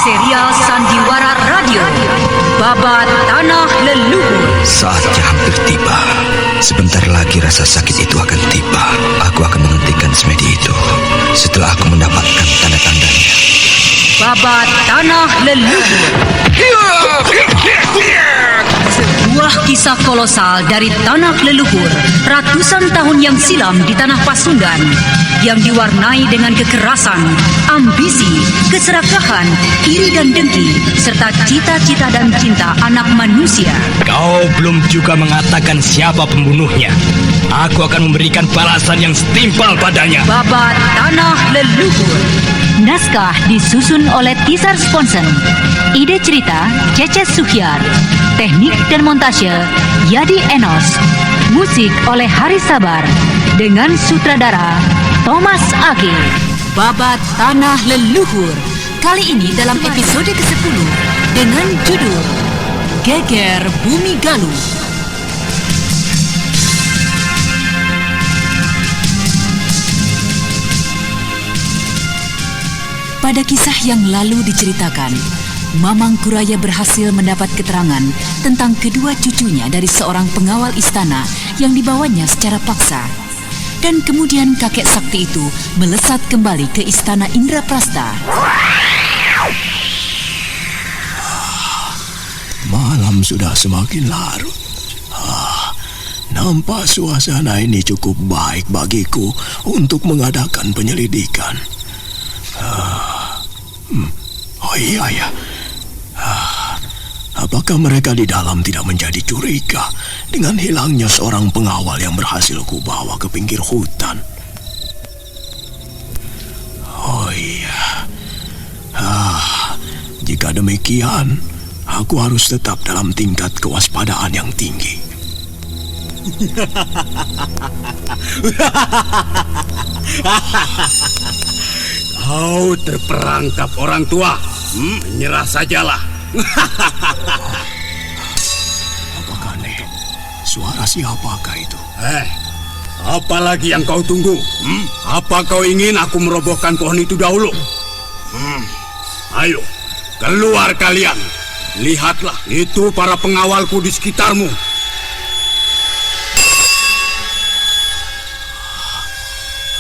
Serial Sandiwara Radio, Babat Tanah Leluhur. Saatnya hampir tiba. Sebentar lagi rasa sakit itu akan tiba. Aku akan menghentikan semedi itu setelah aku mendapatkan tanda-tandanya. Babat Tanah Leluhur. Sebuah kisah kolosal dari tanah leluhur ratusan tahun yang silam di tanah Pasundan yang diwarnai dengan kekerasan, ambisi, keserakahan, iri dan dengki, serta cita-cita dan cinta anak manusia. Kau belum juga mengatakan siapa pembunuhnya. Aku akan memberikan balasan yang setimpal padanya. Babat Tanah Leluhur. Naskah disusun oleh Tisar Sponsen. Ide cerita Cece Suhyar. Teknik dan montase Yadi Enos. Musik oleh Haris Sabar dengan sutradara Thomas Age. Babat Tanah Leluhur. Kali ini dalam episode ke-10 dengan judul Geger Bumi Galuh. Pada kisah yang lalu diceritakan, Mamang Kuraya berhasil mendapat keterangan tentang kedua cucunya dari seorang pengawal istana yang dibawanya secara paksa. Dan kemudian kakek sakti itu melesat kembali ke istana Indraprasta. Malam sudah semakin larut. Nampak suasana ini cukup baik bagiku untuk mengadakan penyelidikan. Oh iya ya. Apakah mereka di dalam tidak menjadi curiga dengan hilangnya seorang pengawal yang berhasil kubawa ke pinggir hutan? Oh iya. Jika demikian, aku harus tetap dalam tingkat kewaspadaan yang tinggi. Kau terperangkap orang tua. Menyerah sajalah. Apakah nih? Suara siapakah itu? Apalagi yang kau tunggu? Apa kau ingin aku merobohkan pohon itu dahulu? Ayo, keluar kalian. Lihatlah, itu para pengawalku di sekitarmu.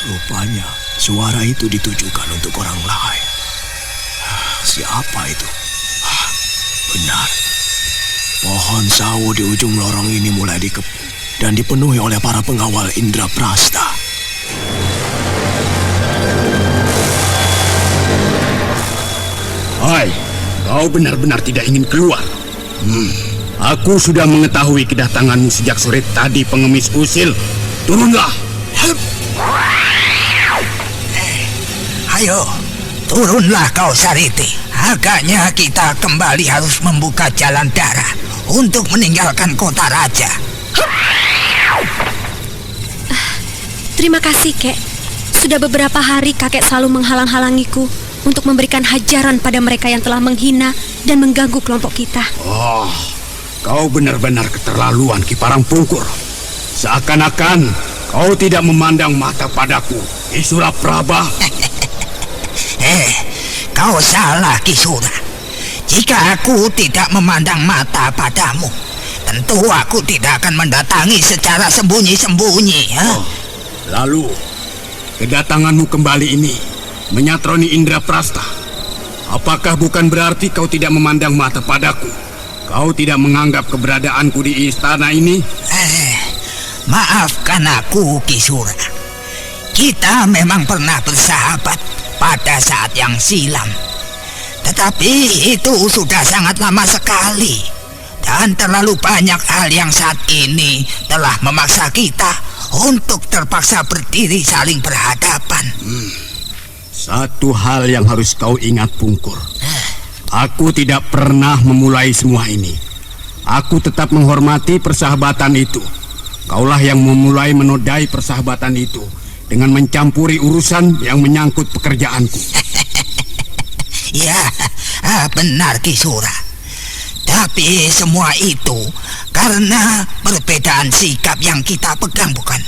Rupanya suara itu ditujukan untuk orang lain. Siapa itu? Benar. Pohon sawo di ujung lorong ini mulai dikepung dan dipenuhi oleh para pengawal Indraprasta. Hai, kau benar-benar tidak ingin keluar. Aku sudah mengetahui kedatanganmu sejak sore tadi, pengemis usil. Turunlah. Ayo, turunlah kau Sariti. Agaknya kita kembali harus membuka jalan darah untuk meninggalkan kota raja. Terima kasih, Kek. Sudah beberapa hari kakek selalu menghalang-halangiku untuk memberikan hajaran pada mereka yang telah menghina dan mengganggu kelompok kita. Oh, kau benar-benar keterlaluan, Ki Parangpungkur. Seakan-akan kau tidak memandang mata padaku, Ki Suraprabha. Kau salah, Ki Sura. Jika aku tidak memandang mata padamu, tentu aku tidak akan mendatangi secara sembunyi-sembunyi. Lalu, kedatanganmu kembali ini menyatroni Indraprasta. Apakah bukan berarti kau tidak memandang mata padaku? Kau tidak menganggap keberadaanku di istana ini? Maafkan aku, Ki Sura. Kita memang pernah bersahabat pada saat yang silam. Tetapi itu sudah sangat lama sekali. Dan terlalu banyak hal yang saat ini telah memaksa kita untuk terpaksa berdiri saling berhadapan. Satu hal yang harus kau ingat, Pungkur. Aku tidak pernah memulai semua ini. Aku tetap menghormati persahabatan itu. Kaulah yang memulai menodai persahabatan itu dengan mencampuri urusan yang menyangkut pekerjaanku. Ya, benar Ki Sura. Tapi semua itu karena perbedaan sikap yang kita pegang, bukan?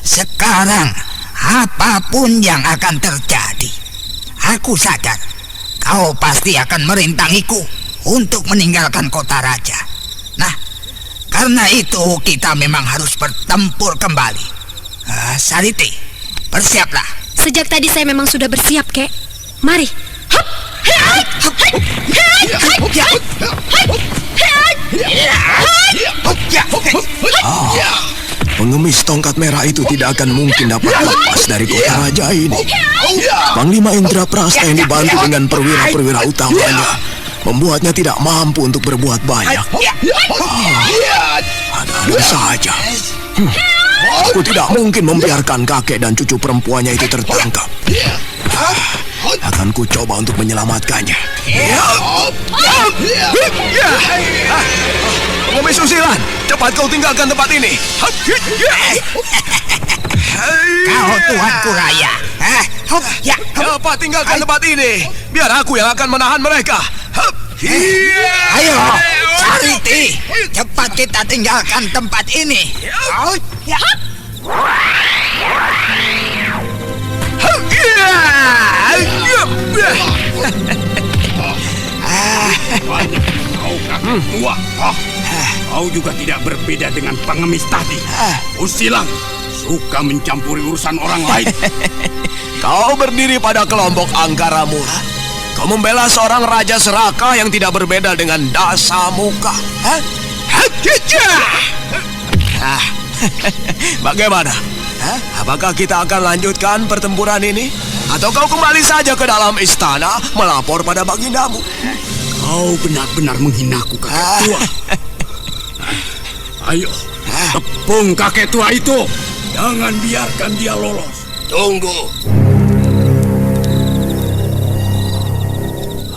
Sekarang apapun yang akan terjadi, aku sadar kau pasti akan merintangiku untuk meninggalkan kota raja. Nah, karena itu kita memang harus bertempur kembali. Sariti, bersiaplah. Sejak tadi saya memang sudah bersiap, Kek. Mari. Pengemis tongkat merah itu tidak akan mungkin dapat lepas dari kota raja ini. Panglima Indraprasta yang dibantu dengan perwira-perwira utamanya membuatnya tidak mampu untuk berbuat banyak. Ada-ada saja. Aku tidak mungkin membiarkan kakek dan cucu perempuannya itu tertangkap. Akan ku coba untuk menyelamatkannya. Pengemis usilan, cepat kau tinggalkan tempat ini. Kau tuanku raya. Cepat tinggalkan tempat ini. Biar aku yang akan menahan mereka. Ayo, Sariti, cepat kita tinggalkan tempat ini. Kau juga tidak berbeda dengan pengemis tadi. Usilang, suka mencampuri urusan orang lain. Kau berdiri pada kelompok Angkaramu. Kau membela seorang raja serakah yang tidak berbeda dengan Dasamuka. Bagaimana? Apakah kita akan lanjutkan pertempuran ini? Atau kau kembali saja ke dalam istana melapor pada bagindamu? Kau benar-benar menghinaku, kakek tua. Ayo, tepung kakek tua itu. Jangan biarkan dia lolos. Tunggu.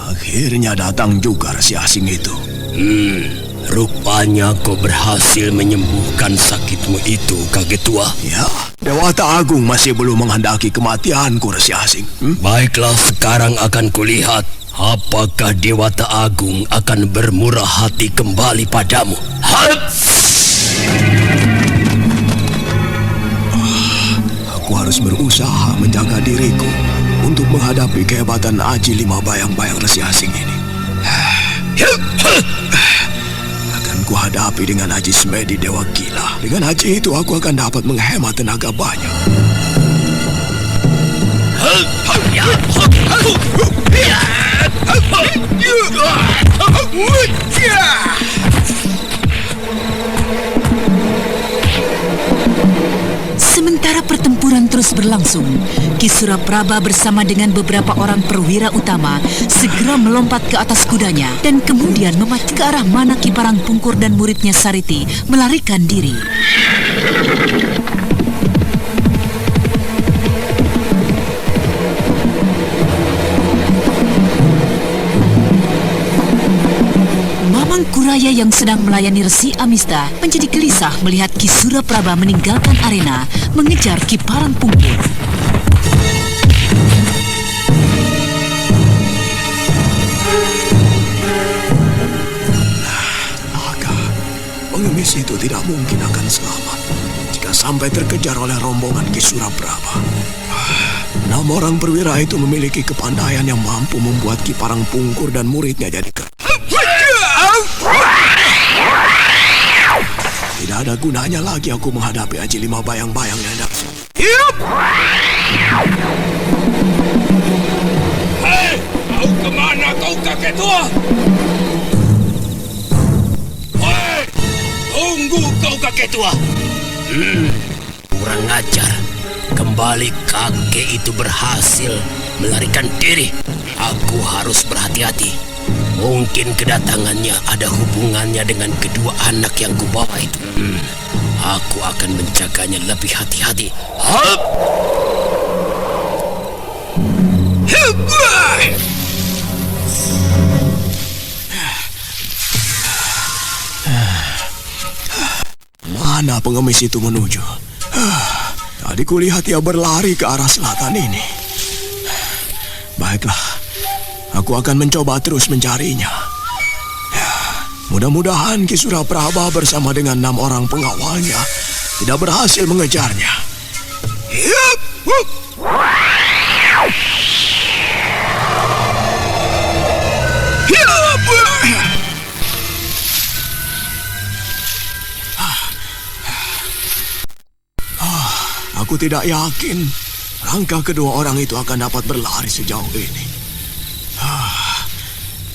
Akhirnya datang juga si asing itu. Rupanya kau berhasil menyembuhkan sakitmu itu, kakek tua. Ya, Dewata Agung masih belum menghendaki kematianku, Resi Asing. Baiklah, sekarang akan kulihat apakah Dewata Agung akan bermurah hati kembali padamu. Aku harus berusaha menjaga diriku untuk menghadapi kehebatan Aji Lima Bayang-Bayang Resi Asing ini. Akan kuhadapi dengan Aji Smedi Dewa Gila. Dengan Aji itu aku akan dapat menghemat tenaga banyak. Sementara pertempuran terus berlangsung, Ki Suraprabha bersama dengan beberapa orang perwira utama segera melompat ke atas kudanya dan kemudian memacu ke arah mana Ki Parangpungkur dan muridnya Sariti melarikan diri. Mamang Kuraya yang sedang melayani Resi Amista menjadi gelisah melihat Ki Suraprabha meninggalkan arena mengejar Ki Parangpungkur. Naga, pengemis itu tidak mungkin akan selamat jika sampai terkejar oleh rombongan Ki Suraprabha. 6 orang perwira itu memiliki kepandaian yang mampu membuat Ki Parangpungkur dan muridnya jadi Tidak ada gunanya lagi aku menghadapi Aji Lima Bayang-Bayang yang ada. Hei, kau kemana kau kakek tua? Hei, tunggu kau kakek tua. Kurang ajar. Kembali kakek itu berhasil melarikan diri. Aku harus berhati-hati. Mungkin kedatangannya ada hubungannya dengan kedua anak yang kubawa itu. Aku akan menjaganya lebih hati-hati. Mana pengemis itu menuju? Tadi kulihat ia berlari ke arah selatan ini. Baiklah, aku akan mencoba terus mencarinya. Mudah-mudahan Ki Suraprabha bersama dengan 6 orang pengawalnya tidak berhasil mengejarnya. Aku tidak yakin langkah kedua orang itu akan dapat berlari sejauh ini.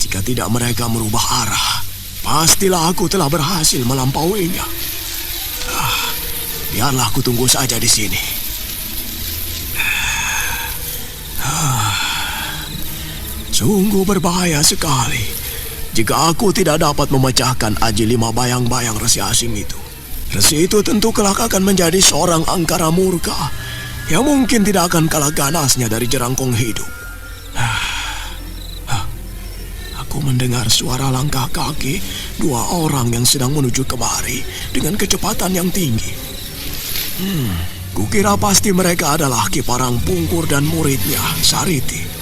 Jika tidak mereka merubah arah, pastilah aku telah berhasil melampauinya. Biarlah aku tunggu saja di sini. Sungguh berbahaya sekali jika aku tidak dapat memecahkan aji 5 bayang-bayang resi asing itu. Resi itu tentu kelak akan menjadi seorang angkara murka yang mungkin tidak akan kalah ganasnya dari jerangkong hidup. Aku mendengar suara langkah kaki 2 orang yang sedang menuju kemari dengan kecepatan yang tinggi. Kukira pasti mereka adalah Ki Parang Pungkur dan muridnya, Sariti.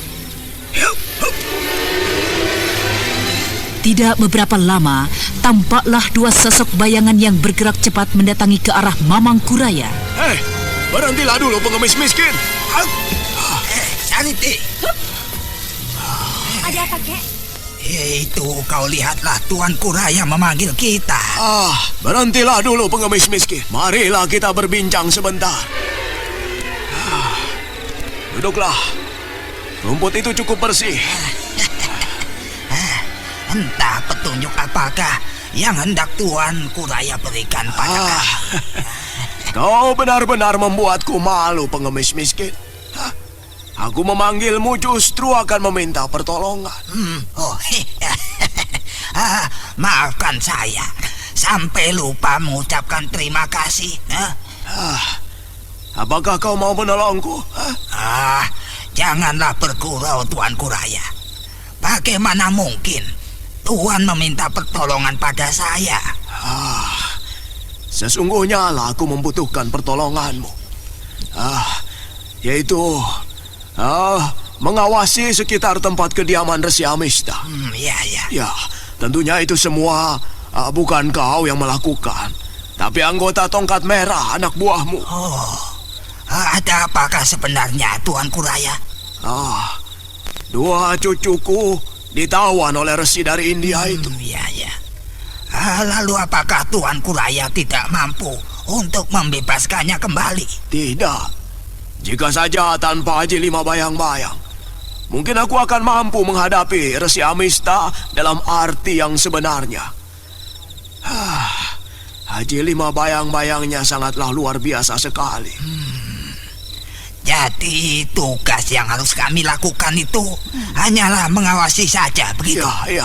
Tidak beberapa lama, tampaklah 2 sosok bayangan yang bergerak cepat mendatangi ke arah Mamang Kuraya. Hei, berhentilah dulu pengemis miskin. Sariti. Ada apa, Kek? Itu kau lihatlah Tuan Kuraya memanggil kita. Berhentilah dulu pengemis miskin. Marilah kita berbincang sebentar. Duduklah. Rumput itu cukup bersih. Entah petunjuk apakah yang hendak Tuan Kuraya berikan pada kami. Kau benar-benar membuatku malu, pengemis miskin. Aku memanggilmu justru akan meminta pertolongan. Maafkan saya, sampai lupa mengucapkan terima kasih. Apakah kau mau menolongku? Janganlah bergurau, Tuan Kuraya. Bagaimana mungkin Tuan meminta pertolongan pada saya? Sesungguhnya lah aku membutuhkan pertolonganmu. Yaitu mengawasi sekitar tempat kediaman Resi Amista. Ya, tentunya itu semua bukan kau yang melakukan, tapi anggota Tongkat Merah, anak buahmu. Ada apakah sebenarnya, Tuan Kuraya? 2 cucuku ditawan oleh resi dari India itu. Lalu apakah Tuan Kuraya tidak mampu untuk membebaskannya kembali? Tidak. Jika saja tanpa aji 5 bayang-bayang, mungkin aku akan mampu menghadapi Resi Amista dalam arti yang sebenarnya. Aji 5 bayang-bayangnya sangatlah luar biasa sekali. Jadi tugas yang harus kami lakukan itu hanyalah mengawasi saja, begitu? Iya.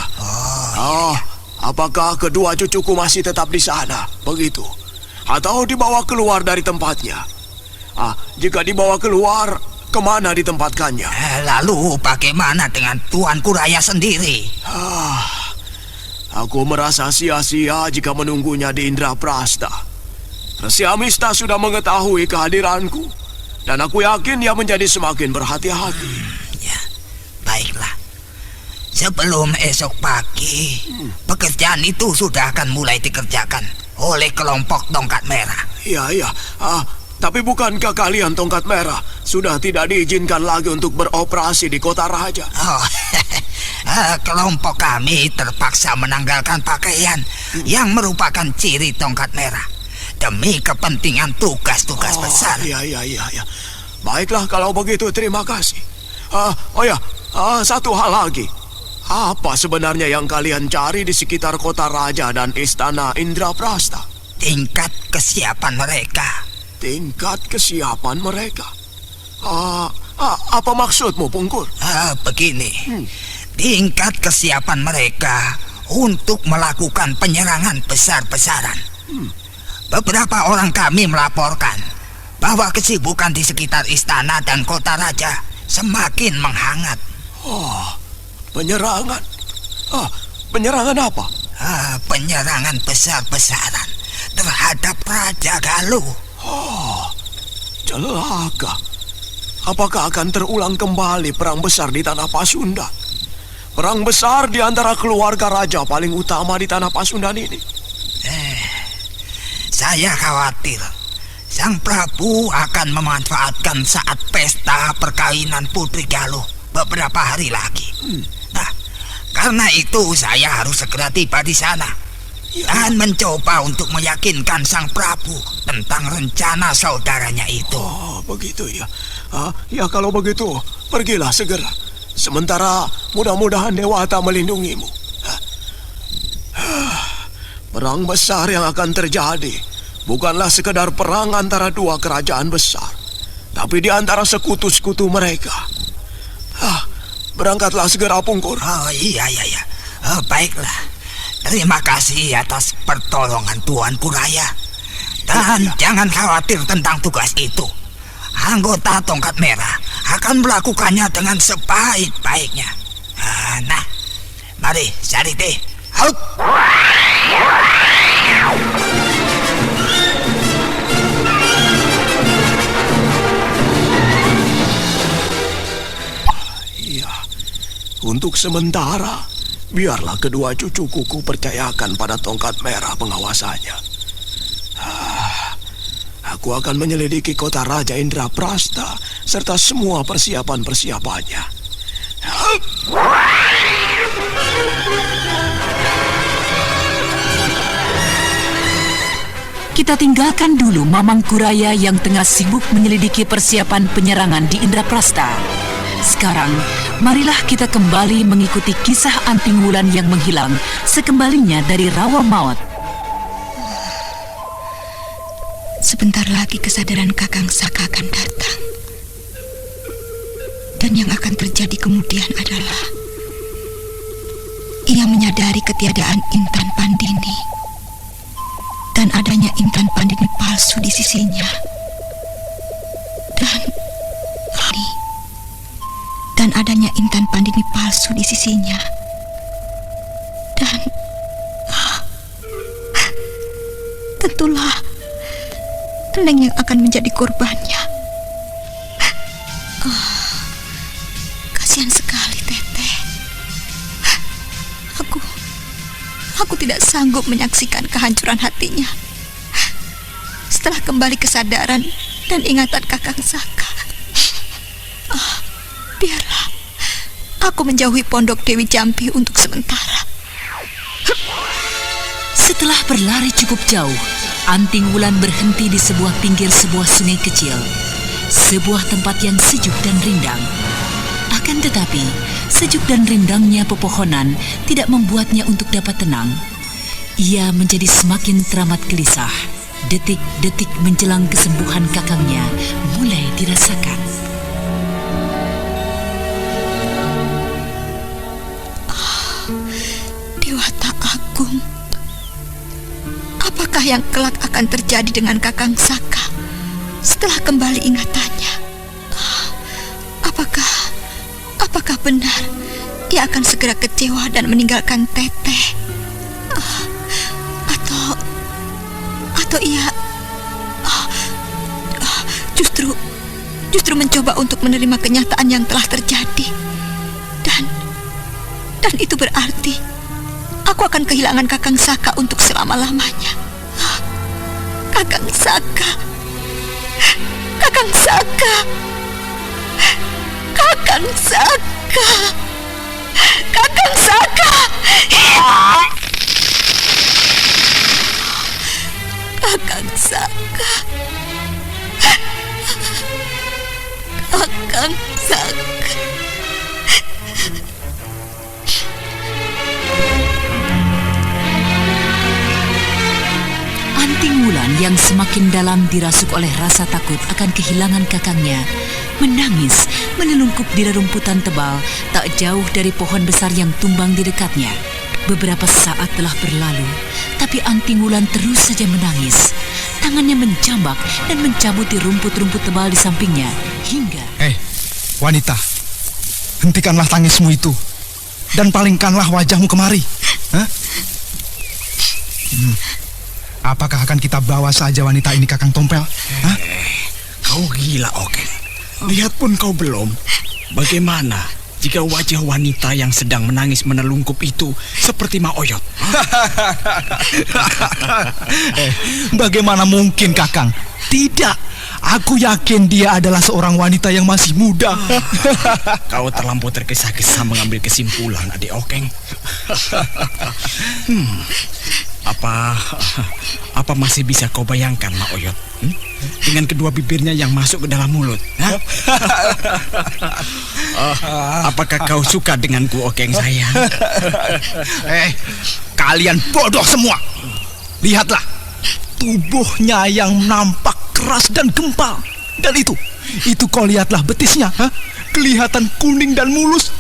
Apakah kedua cucuku masih tetap di sana, begitu? Atau dibawa keluar dari tempatnya? Jika dibawa keluar, kemana ditempatkannya? Lalu bagaimana dengan Tuan Kuraya sendiri? Aku merasa sia-sia jika menunggunya di Indraprasta. Resi Amista sudah mengetahui kehadiranku, dan aku yakin dia menjadi semakin berhati-hati. Baiklah. Sebelum esok pagi, pekerjaan itu sudah akan mulai dikerjakan oleh kelompok Tongkat Merah. Iya. Tapi bukankah kalian Tongkat Merah sudah tidak diizinkan lagi untuk beroperasi di Kota Raja? Kelompok kami terpaksa menanggalkan pakaian yang merupakan ciri Tongkat Merah demi kepentingan tugas-tugas besar. Iya. Baiklah kalau begitu, terima kasih. Satu hal lagi. Apa sebenarnya yang kalian cari di sekitar Kota Raja dan Istana Indraprasta? Tingkat kesiapan mereka. Tingkat kesiapan mereka? Apa maksudmu, Pungkur? Begini. Tingkat kesiapan mereka untuk melakukan penyerangan besar-besaran. Beberapa orang kami melaporkan bahwa kesibukan di sekitar istana dan Kota Raja semakin menghangat. Penyerangan? Penyerangan apa? Penyerangan besar-besaran terhadap Raja Galuh. Celaka. Apakah akan terulang kembali perang besar di tanah Pasundan? Perang besar di antara keluarga raja paling utama di tanah Pasundan ini. Saya khawatir Sang Prabu akan memanfaatkan saat pesta perkawinan Putri Galuh beberapa hari lagi. Karena itu saya harus segera tiba di sana. dan mencoba untuk meyakinkan Sang Prabu tentang rencana saudaranya itu. Oh, begitu ya. Ya kalau begitu, pergilah segera. Sementara mudah-mudahan Dewata melindungimu. Perang besar yang akan terjadi bukanlah sekedar perang antara dua kerajaan besar, tapi di antara sekutu-sekutu mereka. Berangkatlah segera, Pungkur. Oh iya. Baiklah. Terima kasih atas pertolongan Tuan Kuraya. Dan jangan khawatir tentang tugas itu. Anggota Tongkat Merah akan melakukannya dengan sebaik-baiknya. Nah, mari Sariti. Out. Untuk sementara, biarlah kedua cucuku percayakan pada Tongkat Merah pengawasannya. Aku akan menyelidiki kota Raja Indraprasta serta semua persiapan-persiapannya. Kita tinggalkan dulu Mamang Kuraya yang tengah sibuk menyelidiki persiapan penyerangan di Indraprasta. Sekarang, marilah kita kembali mengikuti kisah Anting Wulan yang menghilang sekembalinya dari rawa maut. Sebentar lagi kesadaran Kakang Saka akan datang. Dan yang akan terjadi kemudian adalah ia menyadari ketiadaan Intan Pandini dan adanya Intan Pandini palsu di sisinya. Dan adanya Intan Pandini palsu di sisinya. Dan tentulah Neng yang akan menjadi korbannya. Kasihan sekali Teteh. Aku tidak sanggup menyaksikan kehancuran hatinya setelah kembali kesadaran dan ingatan Kakang Saka. Biarlah aku menjauhi pondok Dewi Jampi untuk sementara. Setelah berlari cukup jauh, Anting Wulan berhenti di sebuah pinggir sebuah sungai kecil, sebuah tempat yang sejuk dan rindang. Akan tetapi, sejuk dan rindangnya pepohonan tidak membuatnya untuk dapat tenang. Ia menjadi semakin teramat gelisah. Detik-detik menjelang kesembuhan kakangnya mulai dirasakan. Dewata Agung, apakah yang kelak akan terjadi dengan Kakang Saka setelah kembali ingatannya? Apakah benar ia akan segera kecewa dan meninggalkan Teteh? Atau ia justru mencoba untuk menerima kenyataan yang telah terjadi? Dan itu berarti aku akan kehilangan Kakang Saka untuk selama-lamanya. Kakang Saka. Kakang Saka. Kakang Saka. Kakang Saka. Kakang Saka. Kakang Saka. Anting Wulan yang semakin dalam dirasuk oleh rasa takut akan kehilangan kakangnya, menangis menelungkup di rerumputan tebal tak jauh dari pohon besar yang tumbang di dekatnya. Beberapa saat telah berlalu, tapi Anting Wulan terus saja menangis. Tangannya menjambak dan mencabuti rumput-rumput tebal di sampingnya hingga... Wanita, hentikanlah tangismu itu dan palingkanlah wajahmu kemari. Apakah akan kita bawa saja wanita ini Kakang Tompel? Kau gila, Oken. Lihat pun kau belum. Bagaimana jika wajah wanita yang sedang menangis menelungkup itu seperti Ma Oyot? Bagaimana mungkin, Kakang? Tidak. Aku yakin dia adalah seorang wanita yang masih muda. Kau terlampau tergesa-gesa mengambil kesimpulan, Adik Okeng. Apa masih bisa kau bayangkan, Mak Oyot? Dengan kedua bibirnya yang masuk ke dalam mulut. Apakah kau suka denganku, Okeng sayang? Kalian bodoh semua. Lihatlah, tubuhnya yang nampak keras dan gempal. Dan itu kau lihatlah betisnya, kelihatan kuning dan mulus.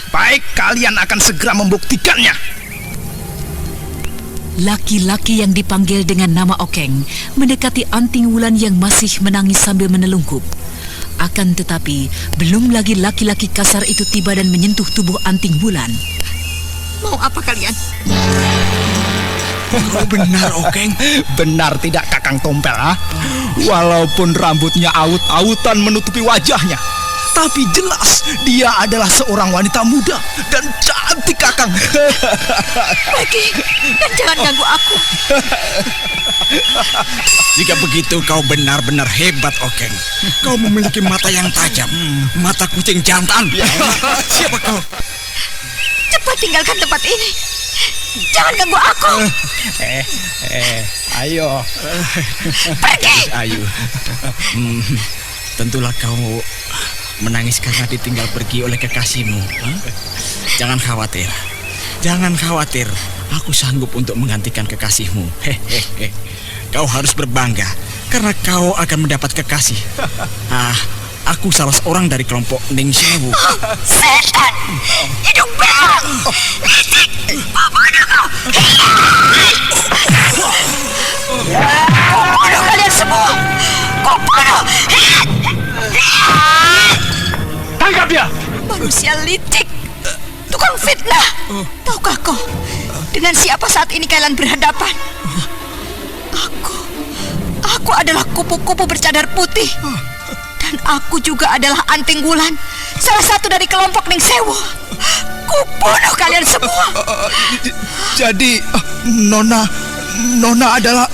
Baik, kalian akan segera membuktikannya. Laki-laki yang dipanggil dengan nama Okeng mendekati Anting Wulan yang masih menangis sambil menelungkup. Akan tetapi, belum lagi laki-laki kasar itu tiba dan menyentuh tubuh Anting Wulan. Mau apa kalian? Oh, benar, Okeng. Benar tidak, Kakang Tompel? Walaupun rambutnya aut-autan menutupi wajahnya, tapi jelas dia adalah seorang wanita muda dan cantik, Kakang. Pergi dan jangan ganggu aku. Jika begitu kau benar-benar hebat, Okeng. Kau memiliki mata yang tajam, mata kucing jantan. Siapa kau? Cepat tinggalkan tempat ini. Jangan ganggu aku. Ayo. Pergi. Ayo. Tentulah kau menangis karena ditinggal pergi oleh kekasihmu. Jangan khawatir. Aku sanggup untuk menggantikan kekasihmu. Kau harus berbangga karena kau akan mendapat kekasih. Aku salah seorang dari kelompok Ning Sewu. Setan! Hidung belang! Licik! Pembunuh kau! Kubunuh kalian semua! Kubunuh! Tangkap dia! Manusia licik! Tukang fitnah! Tahukah kau dengan siapa saat ini kalian berhadapan? Aku adalah kupu-kupu bercadar putih. Dan aku juga adalah Anting Wulan, salah satu dari kelompok Ning Sewu. Kubunuh kalian semua. Jadi Nona adalah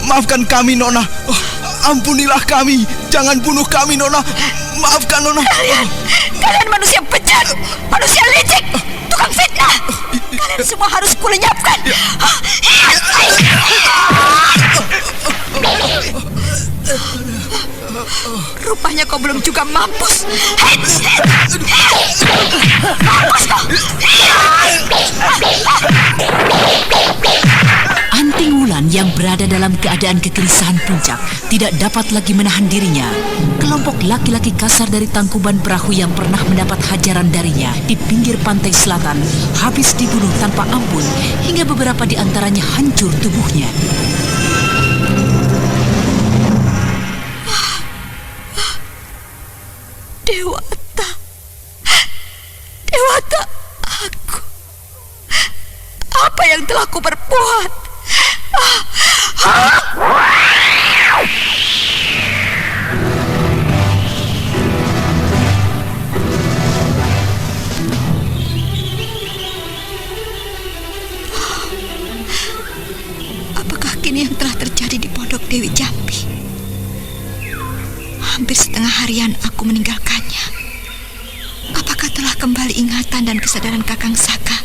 maafkan kami, Nona. Ampunilah kami. Jangan bunuh kami, Nona. Maafkan, Nona. Kalian manusia bejat, manusia licik, tukang fitnah. Kalian semua harus kulenyapkan. Rupanya kau belum juga mampus. Mampus kau. Anting Wulan yang berada dalam keadaan kegelisahan puncak tidak dapat lagi menahan dirinya. Kelompok laki-laki kasar dari tangkuban perahu yang pernah mendapat hajaran darinya di pinggir pantai selatan habis dibunuh tanpa ampun hingga beberapa di antaranya hancur tubuhnya. Dewata, apa yang telah ku perbuat? Apakah kini yang telah terjadi di Pondok Dewi Jambi? Hampir setengah harian aku meninggalkannya. Apakah telah kembali ingatan dan kesadaran Kakang Saka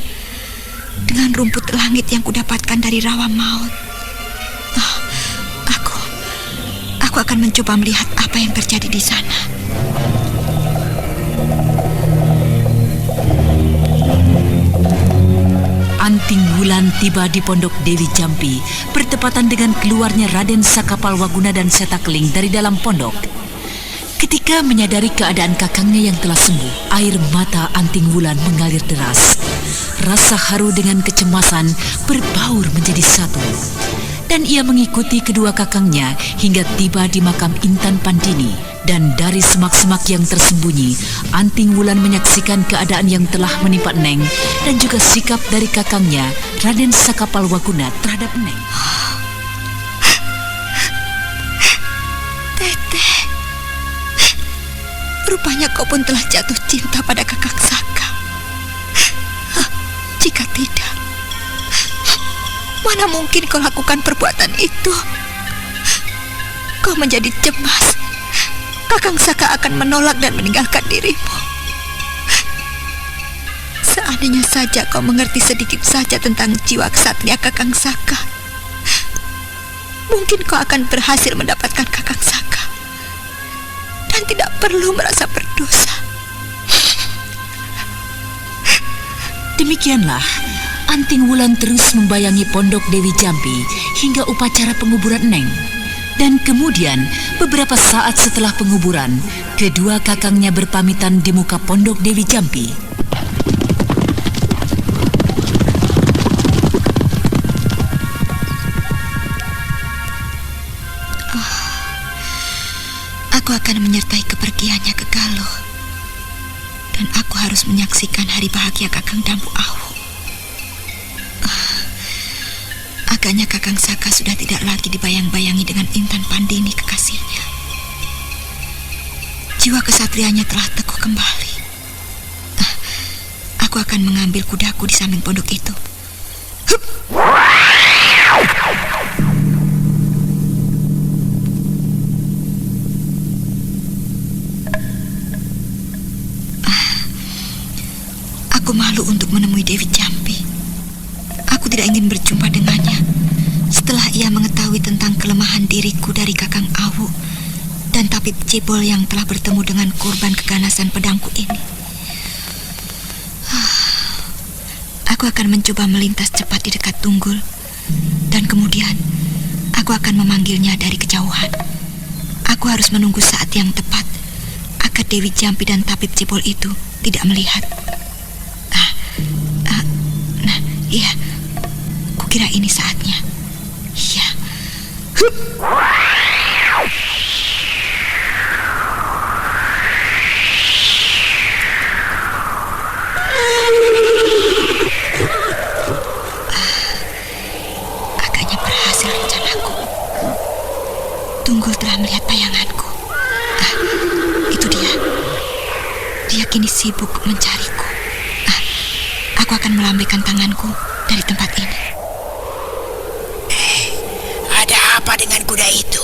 dengan rumput langit yang kudapatkan dari rawa maut? Aku akan mencoba melihat apa yang terjadi di sana. Anting Wulan tiba di Pondok Dewi Jambi bertepatan dengan keluarnya Raden Sakapalwaguna dan Setakling dari dalam pondok. Ketika menyadari keadaan kakangnya yang telah sembuh, air mata Anting Wulan mengalir deras. Rasa haru dengan kecemasan berbaur menjadi satu. Dan ia mengikuti kedua kakangnya hingga tiba di makam Intan Pandini. Dan dari semak-semak yang tersembunyi, Anting Wulan menyaksikan keadaan yang telah menimpa Neng dan juga sikap dari kakangnya, Raden Sakapalwaguna terhadap Neng. Teteh, rupanya kau pun telah jatuh cinta pada Kakang Saka. Jika tidak, mana mungkin kau lakukan perbuatan itu? Kau menjadi cemas. Kakang Saka akan menolak dan meninggalkan dirimu. seandainya saja kau mengerti sedikit saja tentang jiwa kesatria Kakang Saka, mungkin kau akan berhasil mendapatkan Kakang Saka dan tidak perlu merasa berdosa. Demikianlah, Anting Wulan terus membayangi pondok Dewi Jampi hingga upacara penguburan Neng. Dan kemudian, beberapa saat setelah penguburan, kedua kakangnya berpamitan di muka pondok Dewi Jampi. Aku akan menyertai kepergiannya ke Galuh. Dan aku harus menyaksikan hari bahagia Kakang Dampu Awu. Agaknya Kakang Saka sudah tidak lagi dibayang-bayangi dengan Intan Pandini kekasihnya. Jiwa kesatrianya telah teguh kembali. Aku akan mengambil kudaku di samping pondok itu. Aku malu untuk menemui Dewi Jampi. Aku tidak ingin berjumpa dengannya setelah ia mengetahui tentang kelemahan diriku dari Kakang Awu dan Tabib Cebol yang telah bertemu dengan korban keganasan pedangku ini. Aku akan mencoba melintas cepat di dekat Tunggul, dan kemudian aku akan memanggilnya dari kejauhan. Aku harus menunggu saat yang tepat agar Dewi Jampi dan Tabib Cebol itu tidak melihat. Iya, kukira ini saatnya. Iya. Agaknya berhasil rencanaku. Tunggul telah melihat bayanganku. Itu dia. Dia kini sibuk mencariku. Aku akan melambaikan tanganku dari tempat ini. Ada apa dengan kuda itu?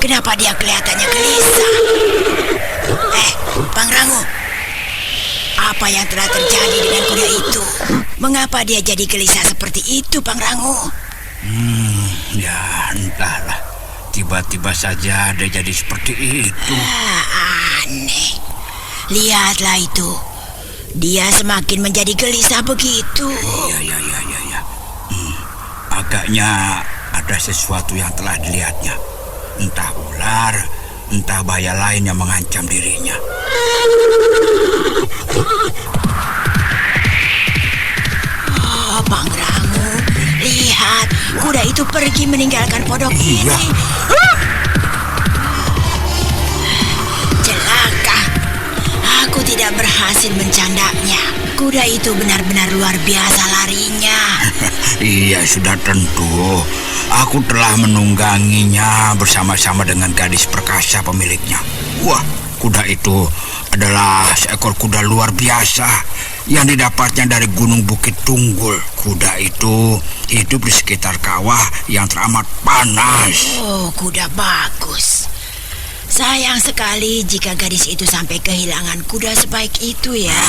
Kenapa dia kelihatannya gelisah? Pangrango, apa yang telah terjadi dengan kuda itu? Mengapa dia jadi gelisah seperti itu, Pangrango? Ya entahlah. Tiba-tiba saja dia jadi seperti itu. Aneh. Lihatlah itu. Dia semakin menjadi gelisah begitu. Iya. Agaknya ada sesuatu yang telah dilihatnya. Entah ular, entah bahaya lain yang mengancam dirinya. Oh, Pangrango, lihat, kuda itu pergi meninggalkan pondok ini. Celaka. Aku tidak berhasil mencandaknya. Kuda itu benar-benar luar biasa larinya. Iya, sudah tentu. Aku telah menungganginya bersama-sama dengan gadis perkasa pemiliknya. Wah, kuda itu adalah seekor kuda luar biasa yang didapatnya dari Gunung Bukit Tunggul. Kuda itu hidup di sekitar kawah yang teramat panas. Oh, kuda bagus. Sayang sekali jika gadis itu sampai kehilangan kuda sebaik itu ya.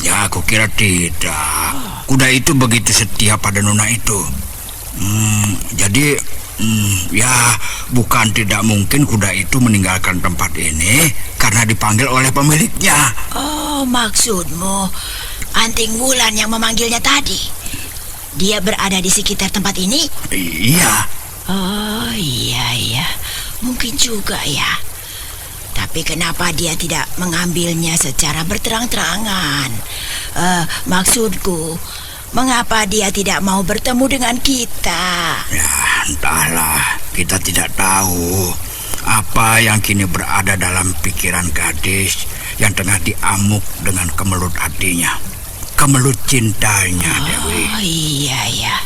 Ya, aku kira tidak. Kuda itu begitu setia pada nona itu. Jadi, ya bukan tidak mungkin kuda itu meninggalkan tempat ini karena dipanggil oleh pemiliknya. Oh, maksudmu Anting Wulan yang memanggilnya tadi? Dia berada di sekitar tempat ini? Iya. Oh, iya. Mungkin juga ya. Tapi kenapa dia tidak mengambilnya secara berterang-terangan? Maksudku, mengapa dia tidak mau bertemu dengan kita? Ya, entahlah. Kita tidak tahu apa yang kini berada dalam pikiran gadis yang tengah diamuk dengan kemelut hatinya. Kemelut cintanya, Dewi. Oh, iya.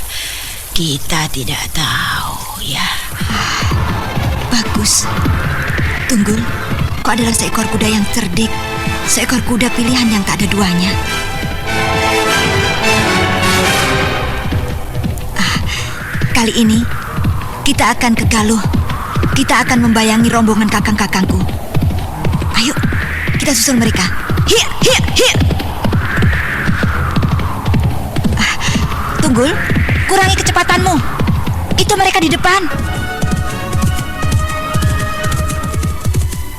Kita tidak tahu ya. Bagus. Tunggul, kau adalah seekor kuda yang cerdik. Seekor kuda pilihan yang tak ada duanya. Kali ini kita akan ke Galuh. Kita akan membayangi rombongan kakang-kakangku. Ayo, kita susul mereka. Hiya. Tunggul, kurangi kecepatanmu. Itu mereka di depan.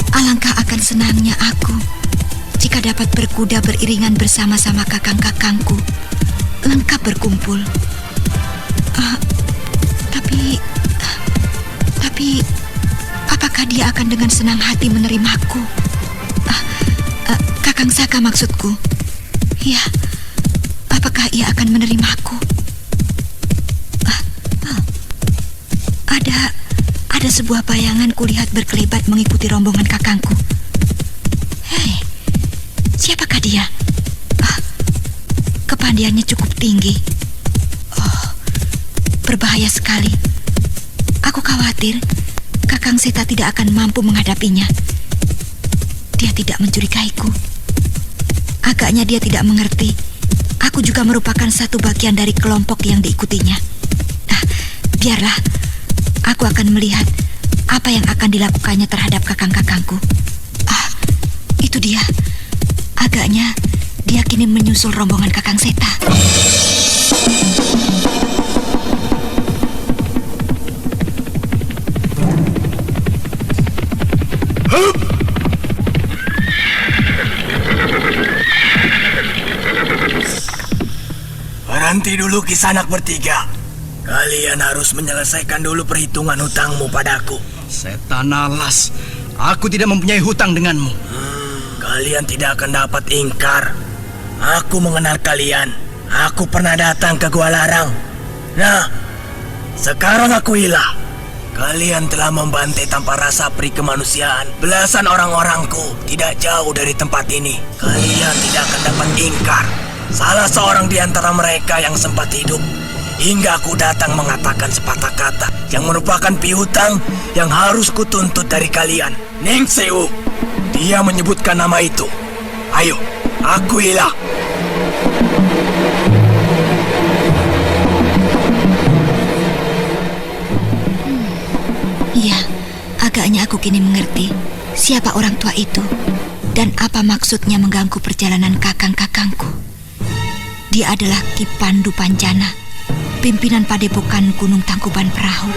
Alangkah akan senangnya aku jika dapat berkuda beriringan bersama-sama kakang-kakangku, lengkap berkumpul. Tapi apakah dia akan dengan senang hati menerimaku? Kakang Saka maksudku. Ya, apakah ia akan menerimaku? Ada sebuah bayangan kulihat berkelebat mengikuti rombongan kakangku. Hei, siapakah dia? Kepandiannya cukup tinggi. Berbahaya sekali. Aku khawatir Kakang Seta tidak akan mampu menghadapinya. Dia tidak mencurigaiku. Agaknya dia tidak mengerti aku juga merupakan satu bagian dari kelompok yang diikutinya. Biarlah, aku akan melihat apa yang akan dilakukannya terhadap kakang-kakangku. Itu dia. Agaknya dia kini menyusul rombongan Kakang Seta. Berhenti dulu Kisanak bertiga. Kalian harus menyelesaikan dulu perhitungan hutangmu padaku. Setan alas, aku tidak mempunyai hutang denganmu. Kalian tidak akan dapat ingkar. Aku mengenal kalian. Aku pernah datang ke Gua Larang. Nah, sekarang aku hilang. Kalian telah membantai tanpa rasa peri kemanusiaan belasan orang-orangku tidak jauh dari tempat ini. Kalian tidak akan dapat ingkar salah seorang di antara mereka yang sempat hidup hingga aku datang mengatakan sepatah kata yang merupakan piutang yang harus kutuntut dari kalian. Ning Sewu, dia menyebutkan nama itu. Ayo, akuilah. Iya, agaknya aku kini mengerti siapa orang tua itu dan apa maksudnya mengganggu perjalanan kakang-kakangku. Dia adalah Ki Pandu Panjana, pimpinan padepokan Gunung Tangkuban Perahu.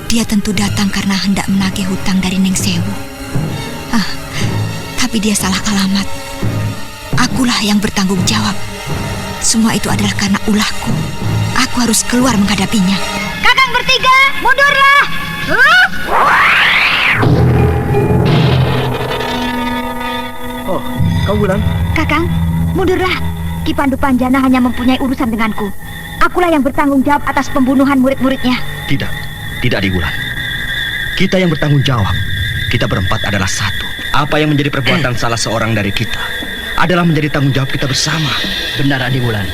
Dia tentu datang karena hendak menagih hutang dari Ning Sewu. Tapi dia salah alamat. Akulah yang bertanggung jawab. Semua itu adalah karena ulahku. Aku harus keluar menghadapinya. Kakang bertiga, mundurlah! Oh, kau Wulan? Kakang, mundurlah. Ki Pandu Panjana hanya mempunyai urusan denganku. Akulah yang bertanggung jawab atas pembunuhan murid-muridnya. Tidak di Wulan. Kita yang bertanggung jawab. Kita berempat adalah satu. Apa yang menjadi perbuatan salah seorang dari kita adalah menjadi tanggung jawab kita bersama. Benar, Adi Wulan.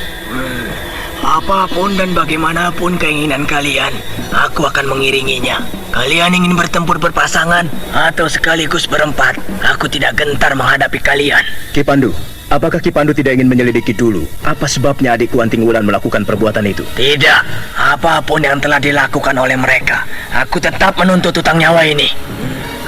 Apapun dan bagaimanapun keinginan kalian, aku akan mengiringinya. Kalian ingin bertempur berpasangan atau sekaligus berempat, aku tidak gentar menghadapi kalian. Ki Pandu, apakah Ki Pandu tidak ingin menyelidiki dulu apa sebabnya adikku Anting Wulan melakukan perbuatan itu? Tidak, apapun yang telah dilakukan oleh mereka, aku tetap menuntut hutang nyawa ini.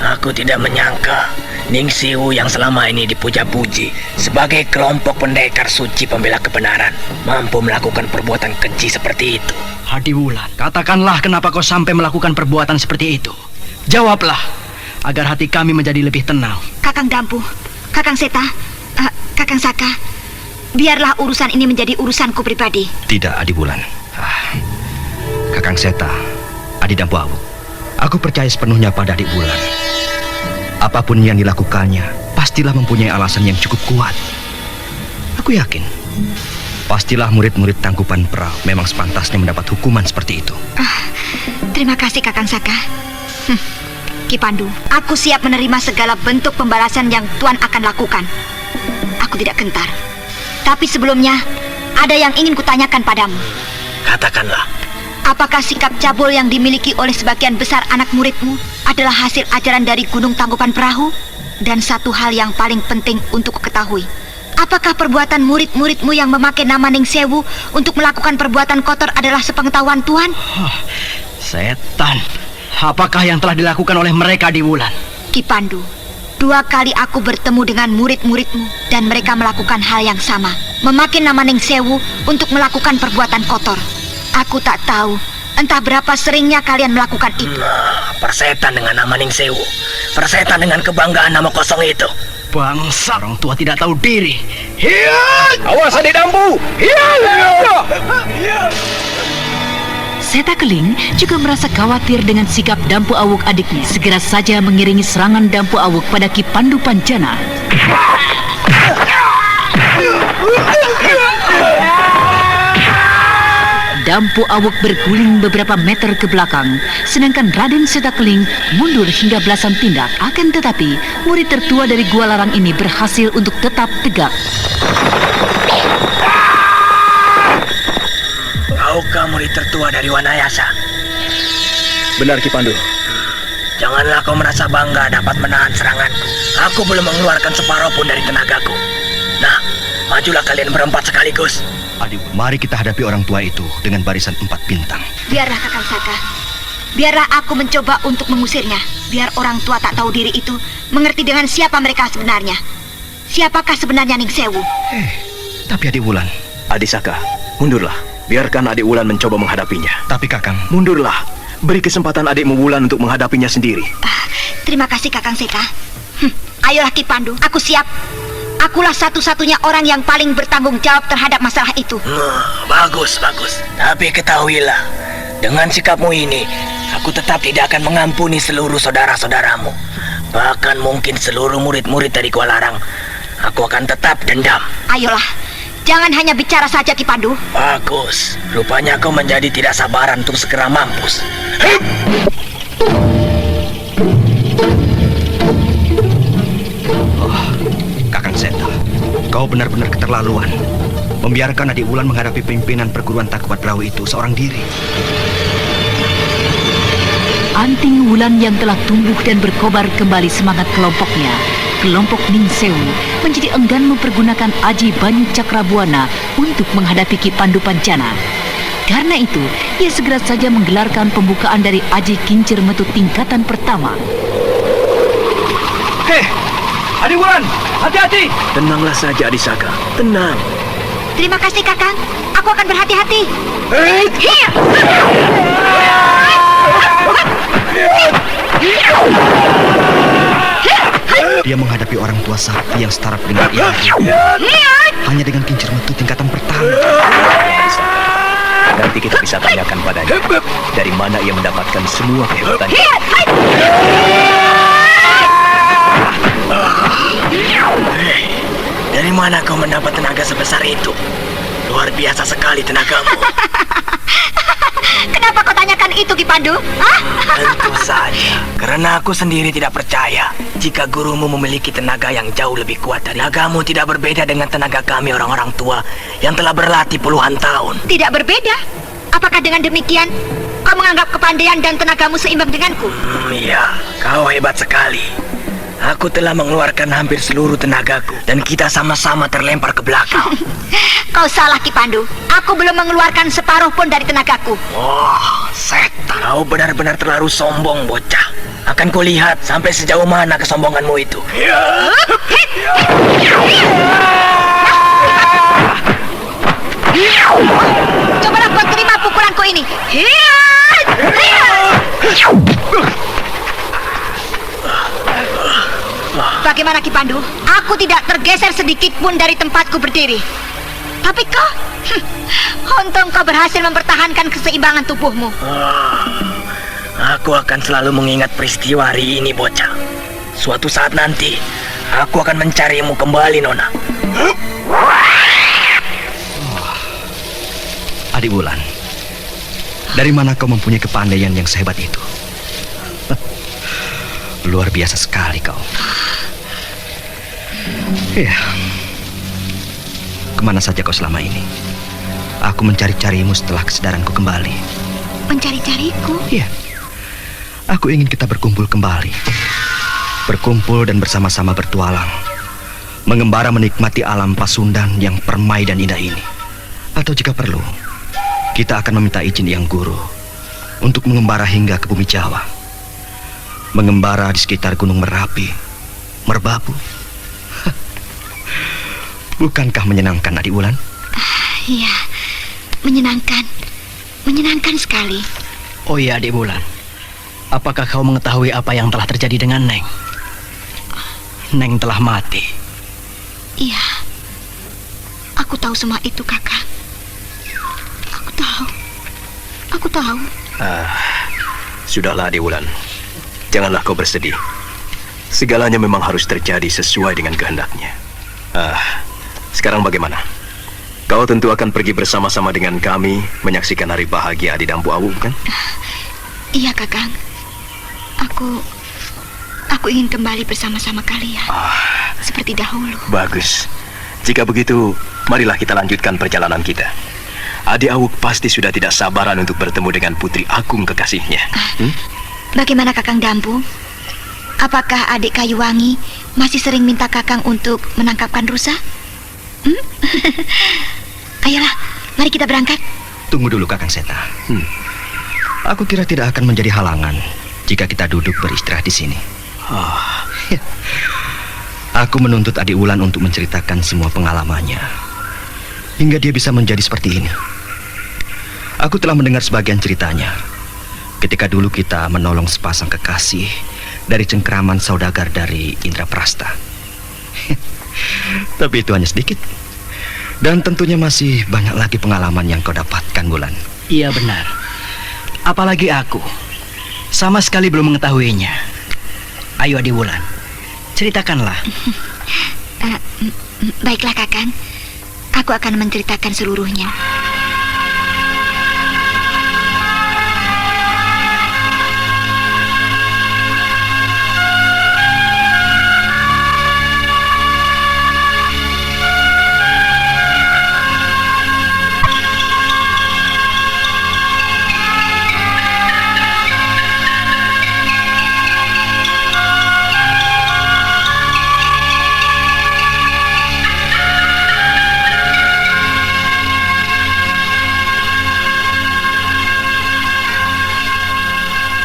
Aku tidak menyangka Ning Sewu yang selama ini dipuja-puji sebagai kelompok pendekar suci pembela kebenaran mampu melakukan perbuatan keji seperti itu. Adi Wulan, katakanlah kenapa kau sampai melakukan perbuatan seperti itu. Jawablah, agar hati kami menjadi lebih tenang. Kakang Dampu, Kakang Seta, Kakang Saka, biarlah urusan ini menjadi urusanku pribadi. Tidak, Adi Wulan. Kakang Seta, Adi Dampu Awu, aku percaya sepenuhnya pada Adi Wulan. Apapun yang dilakukannya, pastilah mempunyai alasan yang cukup kuat. Aku yakin, pastilah murid-murid Tangkuban Perahu memang sepantasnya mendapat hukuman seperti itu. Terima kasih Kakang Saka. Ki Pandu, aku siap menerima segala bentuk pembalasan yang Tuan akan lakukan. Aku tidak gentar. Tapi sebelumnya, ada yang ingin kutanyakan padamu. Katakanlah. Apakah sikap cabul yang dimiliki oleh sebagian besar anak muridmu adalah hasil ajaran dari Gunung Tangkuban Perahu? Dan satu hal yang paling penting untuk kuketahui, apakah perbuatan murid-muridmu yang memakai nama Ning Sewu untuk melakukan perbuatan kotor adalah sepengetahuan Tuan? Setan, apakah yang telah dilakukan oleh mereka di Wulan? Ki Pandu, 2 kali aku bertemu dengan murid-muridmu dan mereka melakukan hal yang sama. memakai nama Ning Sewu untuk melakukan perbuatan kotor. Aku tak tahu entah berapa seringnya kalian melakukan itu. Persetan dengan nama Ning Sewu, persetan dengan kebanggaan nama kosong itu. Bangsa orang tua tidak tahu diri. Awas adik Dampu. Seta Keling juga merasa khawatir dengan sikap Dampu Awuk adiknya. Segera saja mengiringi serangan Dampu Awuk pada Ki Pandu Pancana. Dampu Awuk berguling beberapa meter ke belakang, sedangkan Raden Seta Keling mundur hingga belasan tindak. Akan tetapi, murid tertua dari Gua Larang ini berhasil untuk tetap tegak. Kaukah murid tertua dari Wanayasa? Benar Ki Pandu. Janganlah kau merasa bangga dapat menahan seranganku. Aku belum mengeluarkan separuh pun dari tenagaku. Nah, majulah kalian berempat sekaligus. Adik, mari kita hadapi orang tua itu dengan barisan 4 bintang. Biarlah Kakang Saka. Biarlah aku mencoba untuk mengusirnya. Biar orang tua tak tahu diri itu mengerti dengan siapa mereka sebenarnya. Siapakah sebenarnya Ning Sewu? Tapi Adik Wulan. Adik Saka, mundurlah. Biarkan Adik Wulan mencoba menghadapinya. Tapi Kakang, mundurlah. Beri kesempatan adikmu Wulan untuk menghadapinya sendiri. Terima kasih Kakang Seka. Ayolah Ki Pandu, aku siap. Akulah satu-satunya orang yang paling bertanggung jawab terhadap masalah itu. Bagus. Tapi ketahuilah, dengan sikapmu ini, aku tetap tidak akan mengampuni seluruh saudara-saudaramu. Bahkan mungkin seluruh murid-murid dari Gua Larang. Aku akan tetap dendam. Ayolah, jangan hanya bicara saja Ki Pandu. Bagus, rupanya kau menjadi tidak sabaran untuk segera mampus. Kakang Seta, kau benar-benar keterlaluan. Membiarkan Adik Wulan menghadapi pimpinan perguruan Takwat Rawu itu seorang diri. Anting Wulan yang telah tumbuh dan berkobar kembali semangat kelompoknya, kelompok Ning Sewu, menjadi enggan mempergunakan Aji Banyu Cakrabuana untuk menghadapi Ki Pandu Pancana. Karena itu, ia segera saja menggelarkan pembukaan dari Aji Kincir Metu tingkatan pertama. Adik Wulan, hati-hati! Tenanglah saja Adik Saka, tenang. Terima kasih Kakang, aku akan berhati-hati. Dia menghadapi orang tua sakti yang setara dengan ia. Hanya dengan kincir metu tingkatan pertama. Nanti kita bisa tanyakan padanya dari mana ia mendapatkan semua kehebatannya. Dari mana kau mendapat tenaga sebesar itu? Luar biasa sekali tenagamu. Kenapa kau tanyakan itu Ki Pandu? Tentu saja, karena aku sendiri tidak percaya jika gurumu memiliki tenaga yang jauh lebih kuat dari tenagamu. Tidak berbeda dengan tenaga kami orang-orang tua yang telah berlatih puluhan tahun. Tidak berbeda? Apakah dengan demikian kau menganggap kepandaian dan tenagamu seimbang denganku? Iya, kau hebat sekali. Aku telah mengeluarkan hampir seluruh tenagaku dan kita sama-sama terlempar ke belakang. Kau salah Ki Pandu. Aku belum mengeluarkan separuh pun dari tenagaku. Oh, setan. Kau benar-benar terlalu sombong, bocah. Akan kulihat sampai sejauh mana kesombonganmu itu. Cobalah kau terima pukulanku ini. Bagaimana Ki Pandu? Aku tidak tergeser sedikit pun dari tempatku berdiri. Tapi kau, untung kau berhasil mempertahankan keseimbangan tubuhmu. Aku akan selalu mengingat peristiwa hari ini, bocah. Suatu saat nanti, aku akan mencarimu kembali, Nona. Adik Wulan, dari mana kau mempunyai kepandaian yang sehebat itu? Luar biasa sekali kau. Iya. Kemana saja kau selama ini? Aku mencari-carimu setelah kesadaranku kembali. Mencari-cariku? Iya. Aku ingin kita berkumpul kembali. Berkumpul dan bersama-sama bertualang. Mengembara menikmati alam Pasundan yang permai dan indah ini. Atau jika perlu, kita akan meminta izin Yang Guru untuk mengembara hingga ke bumi Jawa. Mengembara di sekitar Gunung Merapi, Merbabu. Bukankah menyenangkan, Adik Wulan? Iya, menyenangkan. Menyenangkan sekali. Oh iya, Adik Wulan. Apakah kau mengetahui apa yang telah terjadi dengan Neng? Neng telah mati. Iya. Aku tahu semua itu, Kakak. Aku tahu. Aku tahu. Sudahlah, Adik Wulan. Janganlah kau bersedih. Segalanya memang harus terjadi sesuai dengan kehendaknya. Sekarang bagaimana? Kau tentu akan pergi bersama-sama dengan kami menyaksikan hari bahagia di Dampu Awu, kan? Iya, Kakang. Aku ingin kembali bersama-sama kalian. Seperti dahulu. Bagus. Jika begitu, marilah kita lanjutkan perjalanan kita. Adik Awuk pasti sudah tidak sabaran untuk bertemu dengan Putri Agung kekasihnya. Bagaimana Kakang Dampu? Apakah adik Kayuwangi masih sering minta Kakang untuk menangkapkan rusa? Ayolah, mari kita berangkat. Tunggu dulu, Kakang Seta. Aku kira tidak akan menjadi halangan jika kita duduk beristirahat di sini. Aku menuntut Adik Wulan untuk menceritakan semua pengalamannya hingga dia bisa menjadi seperti ini. Aku telah mendengar sebagian ceritanya ketika dulu kita menolong sepasang kekasih dari cengkraman saudagar dari Indraprasta. Tapi itu hanya sedikit. Dan tentunya masih banyak lagi pengalaman yang kau dapatkan, Wulan. Iya benar. Apalagi aku sama sekali belum mengetahuinya. Ayo Adik Wulan, ceritakanlah. Baiklah, Kakang. Aku akan menceritakan seluruhnya.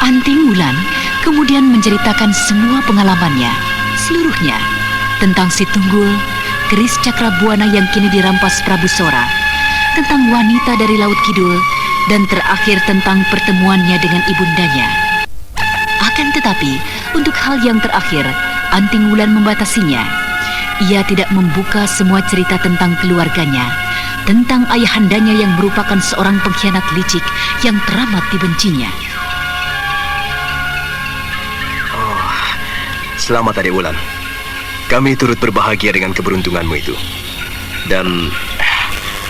Anting Wulan kemudian menceritakan semua pengalamannya, seluruhnya, tentang si Tunggul, keris Cakrabuana yang kini dirampas Prabu Sora, tentang wanita dari Laut Kidul, dan terakhir tentang pertemuannya dengan ibundanya. Akan tetapi, untuk hal yang terakhir, Anting Wulan membatasinya. Ia tidak membuka semua cerita tentang keluarganya, tentang ayahandanya yang merupakan seorang pengkhianat licik yang teramat dibencinya. Selamat, Adik Wulan. Kami turut berbahagia dengan keberuntunganmu itu. Dan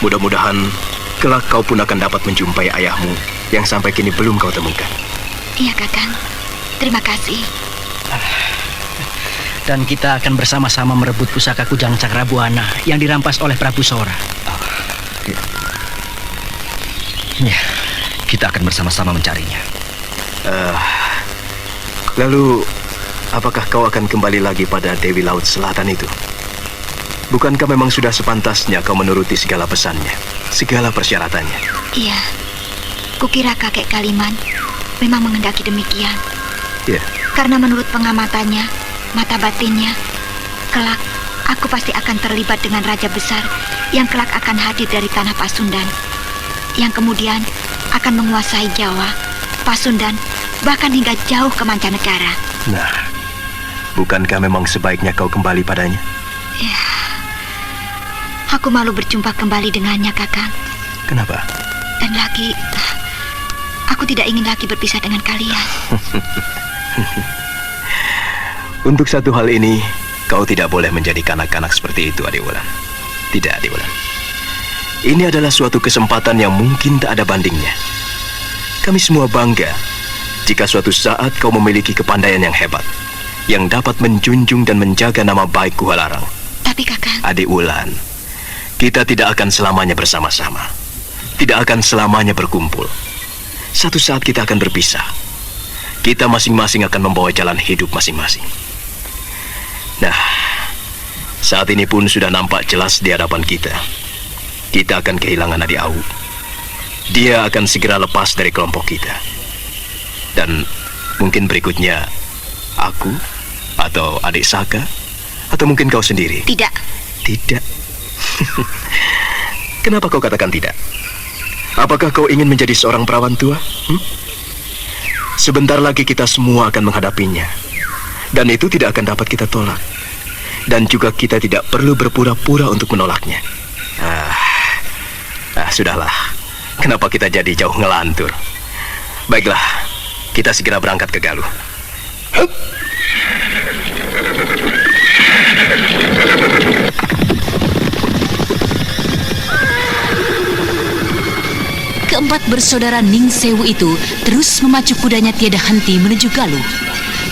mudah-mudahan kelak kau pun akan dapat menjumpai ayahmu yang sampai kini belum kau temukan. Iya, Kakang. Terima kasih. Dan kita akan bersama-sama merebut pusaka Kujang Cakrabuana yang dirampas oleh Prabu Sora. Ya, kita akan bersama-sama mencarinya. Lalu, apakah kau akan kembali lagi pada Dewi Laut Selatan itu? Bukankah memang sudah sepantasnya kau menuruti segala pesannya, segala persyaratannya? Iya, kukira kakek Kaliman memang menghendaki demikian. Iya. Karena menurut pengamatannya, mata batinnya, kelak aku pasti akan terlibat dengan raja besar yang kelak akan hadir dari tanah Pasundan, yang kemudian akan menguasai Jawa, Pasundan, bahkan hingga jauh ke mancanegara. Nah, bukankah memang sebaiknya kau kembali padanya? Ya, aku malu berjumpa kembali dengannya, Kakang. Kenapa? Dan lagi, aku tidak ingin lagi berpisah dengan kalian. Untuk satu hal ini, kau tidak boleh menjadi kanak-kanak seperti itu, Adik Wulan. Tidak, Adik Wulan. Ini adalah suatu kesempatan yang mungkin tak ada bandingnya. Kami semua bangga jika suatu saat kau memiliki kepandaian yang hebat, yang dapat menjunjung dan menjaga nama baik Guhalarang. Tapi Kakang, Adik Wulan, kita tidak akan selamanya bersama-sama. Tidak akan selamanya berkumpul. Satu saat kita akan berpisah. Kita masing-masing akan membawa jalan hidup masing-masing. Nah, saat ini pun sudah nampak jelas di hadapan kita. Kita akan kehilangan Adik Awu. Dia akan segera lepas dari kelompok kita. Dan mungkin berikutnya aku, atau Adik Saka, atau mungkin kau sendiri. tidak. Tidak. Kenapa kau katakan tidak? Apakah kau ingin menjadi seorang perawan tua? Sebentar lagi kita semua akan menghadapinya. Dan itu tidak akan dapat kita tolak. Dan juga kita tidak perlu berpura-pura untuk menolaknya. Sudahlah. Kenapa kita jadi jauh ngelantur? Baiklah, kita segera berangkat ke Galuh. Keempat bersaudara Ning Sewu itu terus memacu kudanya tiada henti menuju Galuh.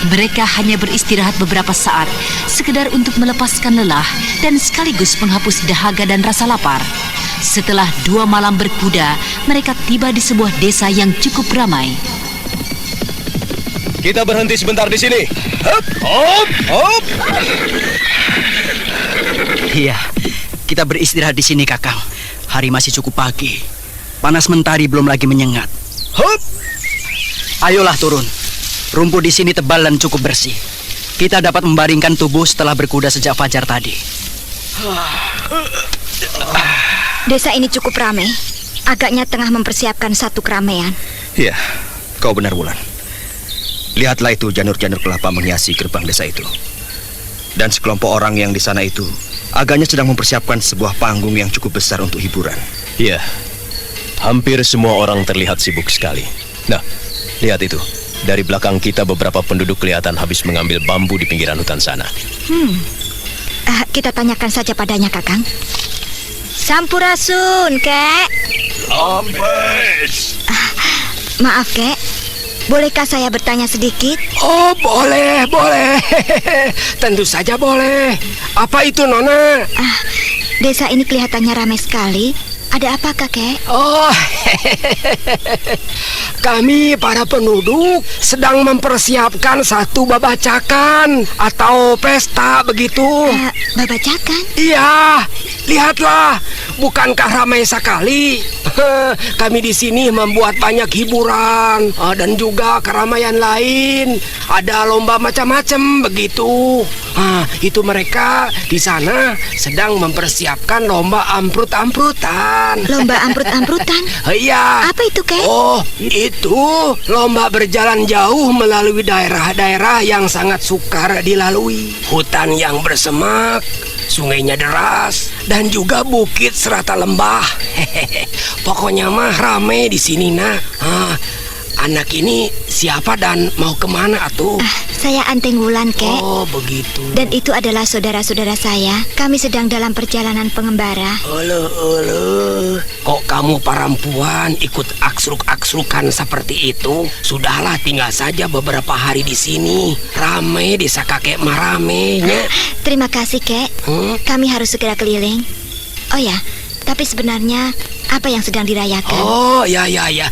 Mereka hanya beristirahat beberapa saat, sekedar untuk melepaskan lelah dan sekaligus menghapus dahaga dan rasa lapar. Setelah 2 malam berkuda, mereka tiba di sebuah desa yang cukup ramai. Kita berhenti sebentar di sini. Hop, hop, hop. Iya, kita beristirahat di sini, Kakang. Hari masih cukup pagi. Panas mentari belum lagi menyengat. Hop. Ayolah turun. Rumput di sini tebal dan cukup bersih. Kita dapat membaringkan tubuh setelah berkuda sejak fajar tadi. Desa ini cukup ramai. Agaknya tengah mempersiapkan satu keramaian. Iya, kau benar, Wulan. Lihatlah itu janur-janur kelapa menghiasi gerbang desa itu. Dan sekelompok orang yang di sana itu agaknya sedang mempersiapkan sebuah panggung yang cukup besar untuk hiburan. Iya, hampir semua orang terlihat sibuk sekali. Nah, lihat itu. Dari belakang kita beberapa penduduk kelihatan habis mengambil bambu di pinggiran hutan sana. Kita tanyakan saja padanya, Kakang. Sampurasun, Kek. Lampes. Maaf, Kek. Bolehkah saya bertanya sedikit? Oh, boleh, boleh. Tentu saja boleh. Apa itu, Nona? Desa ini kelihatannya ramai sekali. Ada apa, Kakek? Oh, kami para penduduk sedang mempersiapkan satu babacakan atau pesta begitu. Babacakan? Iya, lihatlah, bukankah ramai sekali? Kami di sini membuat banyak hiburan dan juga keramaian lain. Ada lomba macam-macam begitu. Itu mereka di sana sedang mempersiapkan lomba amprut-amprutan. Lomba amprut-amprutan? Iya. Apa itu, Kek? Oh, itu lomba berjalan jauh melalui daerah-daerah yang sangat sukar dilalui. Hutan yang bersemak, sungainya deras, dan juga bukit serata lembah. Pokoknya mah rame di sini, nak. Anak ini siapa dan mau kemana atuh? Saya Anteng Wulan, Kek. Oh, begitu. Dan itu adalah saudara-saudara saya. Kami sedang dalam perjalanan pengembara. Kok kamu perempuan ikut aksruk-aksrukan seperti itu? Sudahlah, tinggal saja beberapa hari di sini. Rame desa kakek maramenya. Terima kasih, Kek. Kami harus segera keliling. Oh ya, tapi sebenarnya apa yang sedang dirayakan? Oh, ya.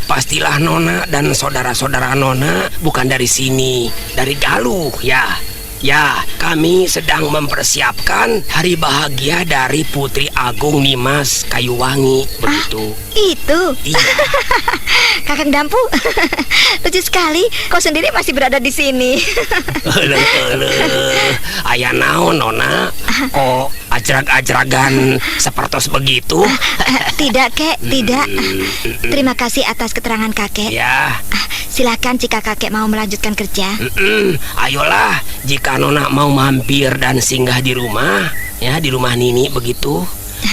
Pastilah Nona dan saudara-saudara Nona bukan dari sini, dari Galuh, ya. Ya, kami sedang mempersiapkan hari bahagia dari Putri Agung Nimas Kayuwangi, begitu. Itu? Iya. Kakang Dampu, lucu sekali. Kau sendiri masih berada di sini. Ayah naon, Nona? Kok ajrag-ajragan sepertos begitu? Tidak, Kek, tidak. Terima kasih atas keterangan kakek. Ya. Silakan jika kakek mau melanjutkan kerja. Ayolah, jika Nona mau mampir dan singgah di rumah, ya di rumah Nini begitu,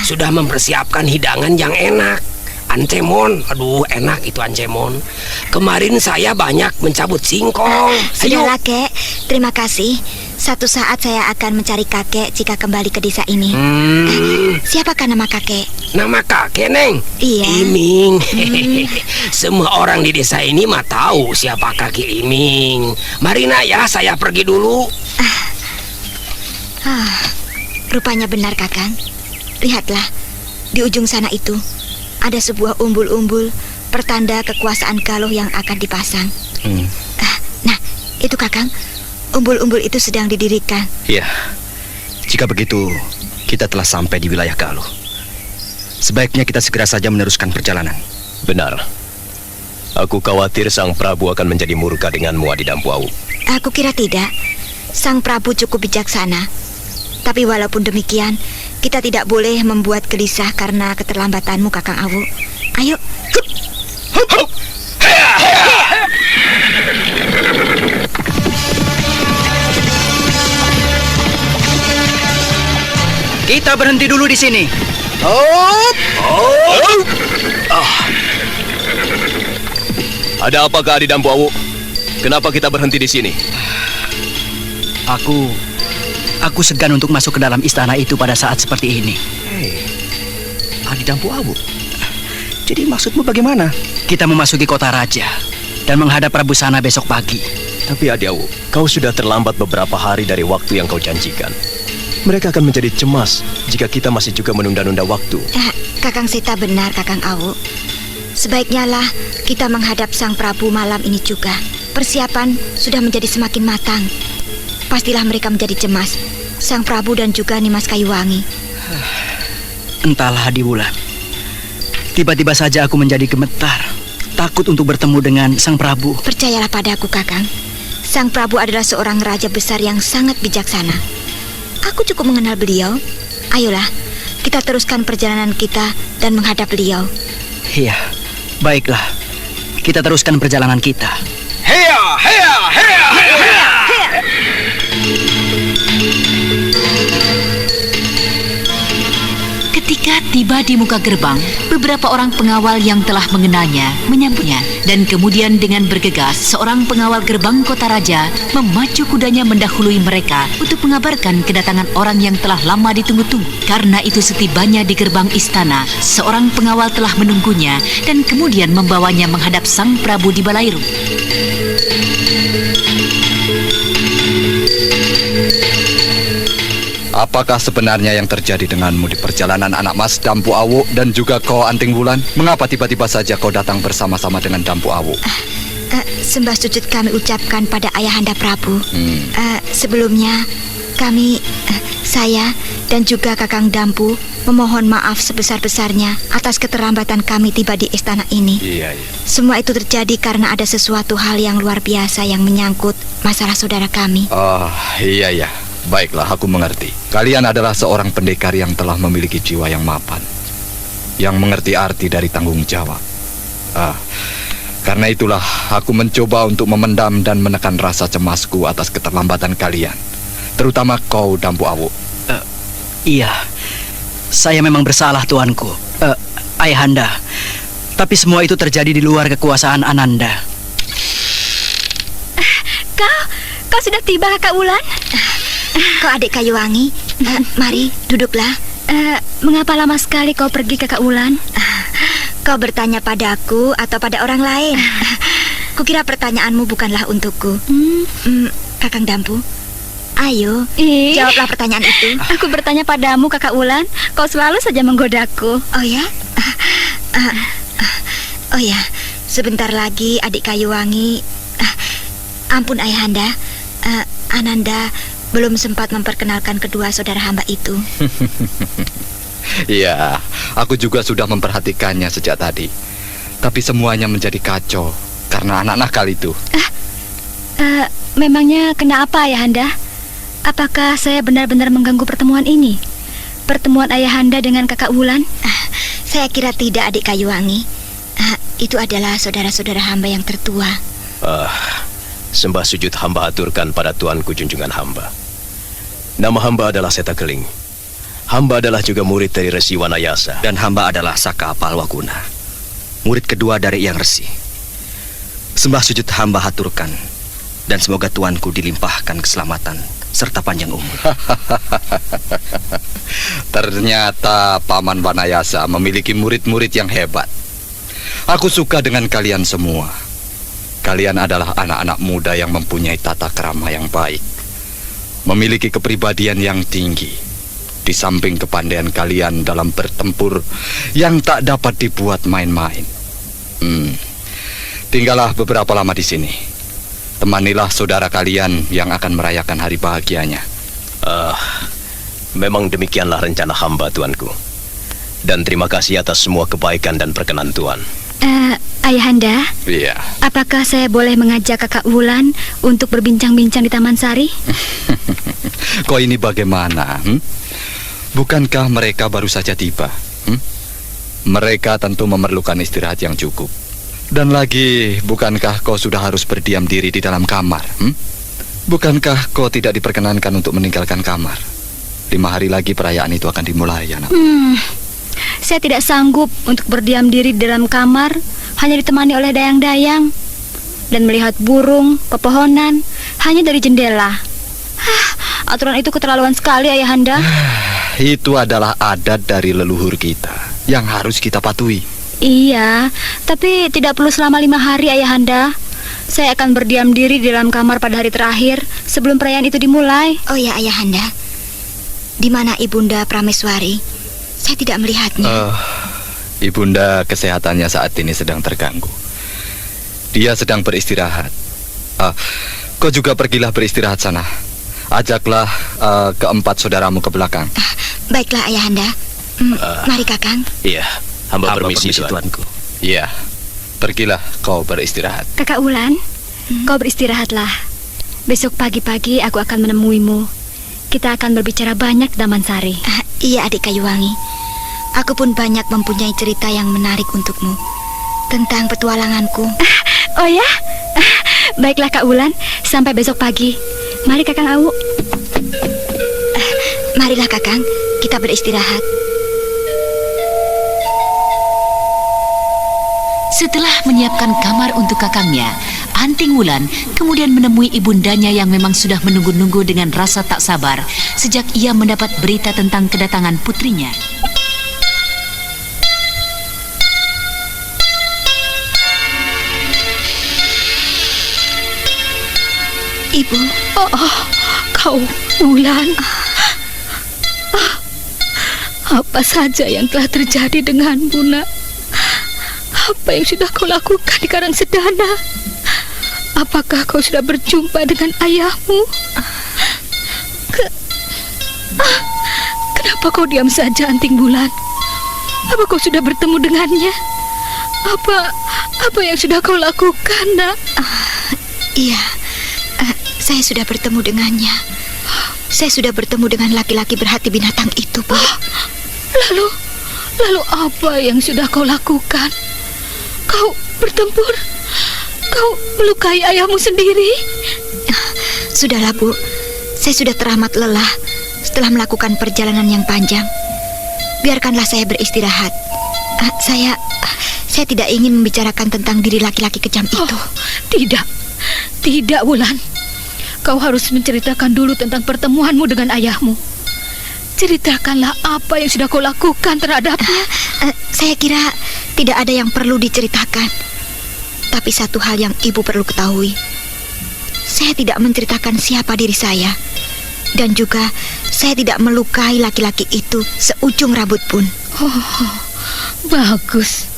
sudah mempersiapkan hidangan yang enak. Ancemon, aduh enak itu ancemon. Kemarin saya banyak mencabut singkong. Sudahlah, Kek, terima kasih. Suatu saat saya akan mencari kakek jika kembali ke desa ini. Siapakah nama kakek? Nama kakek, Neng? Iya. Iming. Semua orang di desa ini mah tahu siapa kakek Iming. Marina ya, saya pergi dulu. Rupanya benar, Kakang. Lihatlah, di ujung sana itu ada sebuah umbul-umbul pertanda kekuasaan Galuh yang akan dipasang. Nah, itu Kakang. Umbul-umbul itu sedang didirikan. Iya, jika begitu kita telah sampai di wilayah Galuh. Sebaiknya kita segera saja meneruskan perjalanan. Benar. Aku khawatir Sang Prabu akan menjadi murka denganmu, Adi Dampu Awuk. Aku kira tidak. Sang Prabu cukup bijaksana. Tapi walaupun demikian, kita tidak boleh membuat gelisah karena keterlambatanmu, Kakang Awu. Ayo. Kita berhenti dulu di sini. Ada apakah Adi Dampu Awu? Kenapa kita berhenti di sini? Aku segan untuk masuk ke dalam istana itu pada saat seperti ini. Adi Dampu Awu. Jadi maksudmu bagaimana? Kita memasuki kota raja dan menghadap Prabu Sana besok pagi. Tapi Adi Awu, kau sudah terlambat beberapa hari dari waktu yang kau janjikan. Mereka akan menjadi cemas jika kita masih juga menunda-nunda waktu. Kakang Seta benar, Kakang Awu. Sebaiknya lah kita menghadap Sang Prabu malam ini juga. Persiapan sudah menjadi semakin matang. Pastilah mereka menjadi cemas, Sang Prabu dan juga Nimas Kayuwangi. Entahlah Adi Wulan. Tiba-tiba saja aku menjadi gemetar, takut untuk bertemu dengan Sang Prabu. Percayalah padaku, Kakang. Sang Prabu adalah seorang raja besar yang sangat bijaksana. Aku cukup mengenal beliau. Ayolah, kita teruskan perjalanan kita dan menghadap beliau. Iya, baiklah. Kita teruskan perjalanan kita. Heya, heya, heya, heya. Ketika tiba di muka gerbang, beberapa orang pengawal yang telah mengenalnya menyambutnya. Dan kemudian dengan bergegas, seorang pengawal gerbang kota raja memacu kudanya mendahului mereka untuk mengabarkan kedatangan orang yang telah lama ditunggu-tunggu. Karena itu setibanya di gerbang istana, seorang pengawal telah menunggunya dan kemudian membawanya menghadap Sang Prabu di Balairu. Apakah sebenarnya yang terjadi denganmu di perjalanan anak mas Dampu Awu dan juga kau Anting Wulan? Mengapa tiba-tiba saja kau datang bersama-sama dengan Dampu Awu? Sembah sujud kami ucapkan pada Ayahanda Prabu. Sebelumnya kami, saya dan juga Kakang Dampu memohon maaf sebesar-besarnya atas keterlambatan kami tiba di istana ini. Iya. Semua itu terjadi karena ada sesuatu hal yang luar biasa yang menyangkut masalah saudara kami. Oh, iya. Baiklah, aku mengerti. Kalian adalah seorang pendekar yang telah memiliki jiwa yang mapan, yang mengerti arti dari tanggung jawab. Karena itulah aku mencoba untuk memendam dan menekan rasa cemasku atas keterlambatan kalian, terutama kau Dampu Awu. Iya, saya memang bersalah tuanku, Ayahanda. Tapi semua itu terjadi di luar kekuasaan Ananda. Kau sudah tiba, Kakak Wulan? Kau adik Kayuwangi, mari duduklah. Mengapa lama sekali kau pergi, Kakak Wulan? Kau bertanya padaku atau pada orang lain? Kukira pertanyaanmu bukanlah untukku. Kakang Dampu, ayo, jawablah pertanyaan itu. Aku bertanya padamu, Kakak Wulan. Kau selalu saja menggodaku. Oh ya? Oh ya, sebentar lagi adik Kayuwangi. Ampun Ayahanda, Ananda belum sempat memperkenalkan kedua saudara hamba itu. Iya, aku juga sudah memperhatikannya sejak tadi. Tapi semuanya menjadi kacau karena anak nakal itu. Memangnya kena apa, Ayahanda? Apakah saya benar-benar mengganggu pertemuan ini? Pertemuan Ayahanda dengan Kakak Wulan? Saya kira tidak, adik Kayuwangi. Itu adalah saudara-saudara hamba yang tertua. Sembah sujud hamba aturkan pada tuanku junjungan hamba. Nama hamba adalah Seta Keling. Hamba adalah juga murid dari Resi Wanayasa. Dan hamba adalah Saka Palwaguna, murid kedua dari Yang Resi. Sembah sujud hamba haturkan, dan semoga tuanku dilimpahkan keselamatan serta panjang umur. Ternyata Paman Wanayasa memiliki murid-murid yang hebat. Aku suka dengan kalian semua. Kalian adalah anak-anak muda yang mempunyai tata krama yang baik, memiliki kepribadian yang tinggi, di samping kepandaian kalian dalam bertempur yang tak dapat dibuat main-main. Tinggallah beberapa lama di sini. Temanilah saudara kalian yang akan merayakan hari bahagianya. Memang demikianlah rencana hamba, tuanku. Dan terima kasih atas semua kebaikan dan perkenan tuan. Ayahanda, Iya. apakah saya boleh mengajak Kakak Wulan untuk berbincang-bincang di Taman Sari? Kau ini bagaimana? Bukankah mereka baru saja tiba? Mereka tentu memerlukan istirahat yang cukup. Dan lagi, bukankah kau sudah harus berdiam diri di dalam kamar? Bukankah kau tidak diperkenankan untuk meninggalkan kamar? 5 hari lagi perayaan itu akan dimulai, anak. Saya tidak sanggup untuk berdiam diri di dalam kamar, hanya ditemani oleh dayang-dayang dan melihat burung, pepohonan, hanya dari jendela. Aturan itu keterlaluan sekali, Ayahanda. Itu adalah adat dari leluhur kita yang harus kita patuhi. Iya, tapi tidak perlu selama 5 hari, Ayahanda. Saya akan berdiam diri di dalam kamar pada hari terakhir sebelum perayaan itu dimulai. Oh ya, Ayahanda. Di mana Ibunda Prameswari? Saya tidak melihatnya. Ibunda kesehatannya saat ini sedang terganggu. Dia sedang beristirahat. Kau juga pergilah beristirahat sana. Ajaklah keempat saudaramu ke belakang. Baiklah, Ayahanda. Mari, Kakang. Iya, hamba permisi, Tuanku. Iya, pergilah kau beristirahat. Kakak Wulan, kau beristirahatlah. Besok pagi-pagi aku akan menemuimu. Kita akan berbicara banyak, Damansari. Iya, adik Kayuwangi. Aku pun banyak mempunyai cerita yang menarik untukmu tentang petualanganku. Oh ya? Baiklah, Kak Wulan. Sampai besok pagi. Mari, Kakang Awu. Marilah, Kakang. Kita beristirahat. Setelah menyiapkan kamar untuk kakangnya, Anting Wulan kemudian menemui ibundanya yang memang sudah menunggu-nunggu dengan rasa tak sabar sejak ia mendapat berita tentang kedatangan putrinya. Ibu. Kau, Wulan. Apa saja yang telah terjadi denganmu, nak? Apa yang sudah kau lakukan di Karangsedana? Apakah kau sudah berjumpa dengan ayahmu? Kenapa kau diam saja, Anting Wulan? Apa kau sudah bertemu dengannya? Apa yang sudah kau lakukan, nak? Iya, saya sudah bertemu dengannya. Saya sudah bertemu dengan laki-laki berhati binatang itu, Bu. Lalu apa yang sudah kau lakukan? Kau bertempur? Kau melukai ayahmu sendiri? Sudahlah, Bu. Saya sudah teramat lelah setelah melakukan perjalanan yang panjang. Biarkanlah saya beristirahat. Saya tidak ingin membicarakan tentang diri laki-laki kejam itu. Tidak, Wulan. Kau harus menceritakan dulu tentang pertemuanmu dengan ayahmu. Ceritakanlah apa yang sudah kau lakukan terhadapnya. Saya kira tidak ada yang perlu diceritakan. Tapi satu hal yang ibu perlu ketahui. Saya tidak menceritakan siapa diri saya. Dan juga saya tidak melukai laki-laki itu seujung rambut pun. Bagus.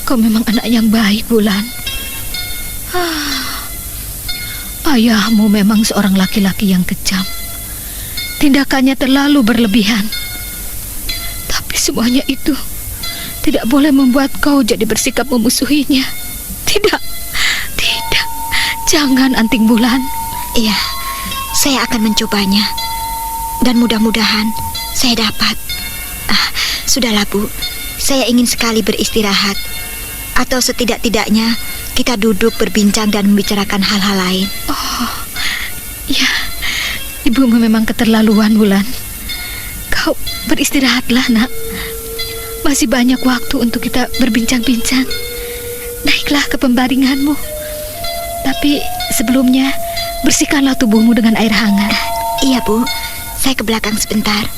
Kau memang anak yang baik, Wulan. Ayahmu memang seorang laki-laki yang kejam. Tindakannya terlalu berlebihan. Tapi semuanya itu tidak boleh membuat kau jadi bersikap memusuhinya. Tidak. Jangan, Anting Wulan. Iya, saya akan mencobanya. Dan mudah-mudahan saya dapat. Sudahlah, Bu. Saya ingin sekali beristirahat. Atau setidak-tidaknya kita duduk berbincang dan membicarakan hal-hal lain. Ya, ibumu memang keterlaluan, Wulan. Kau beristirahatlah, nak. Masih banyak waktu untuk kita berbincang-bincang. Naiklah ke pembaringanmu. Tapi sebelumnya bersihkanlah tubuhmu dengan air hangat. Iya, Bu. Saya ke belakang sebentar.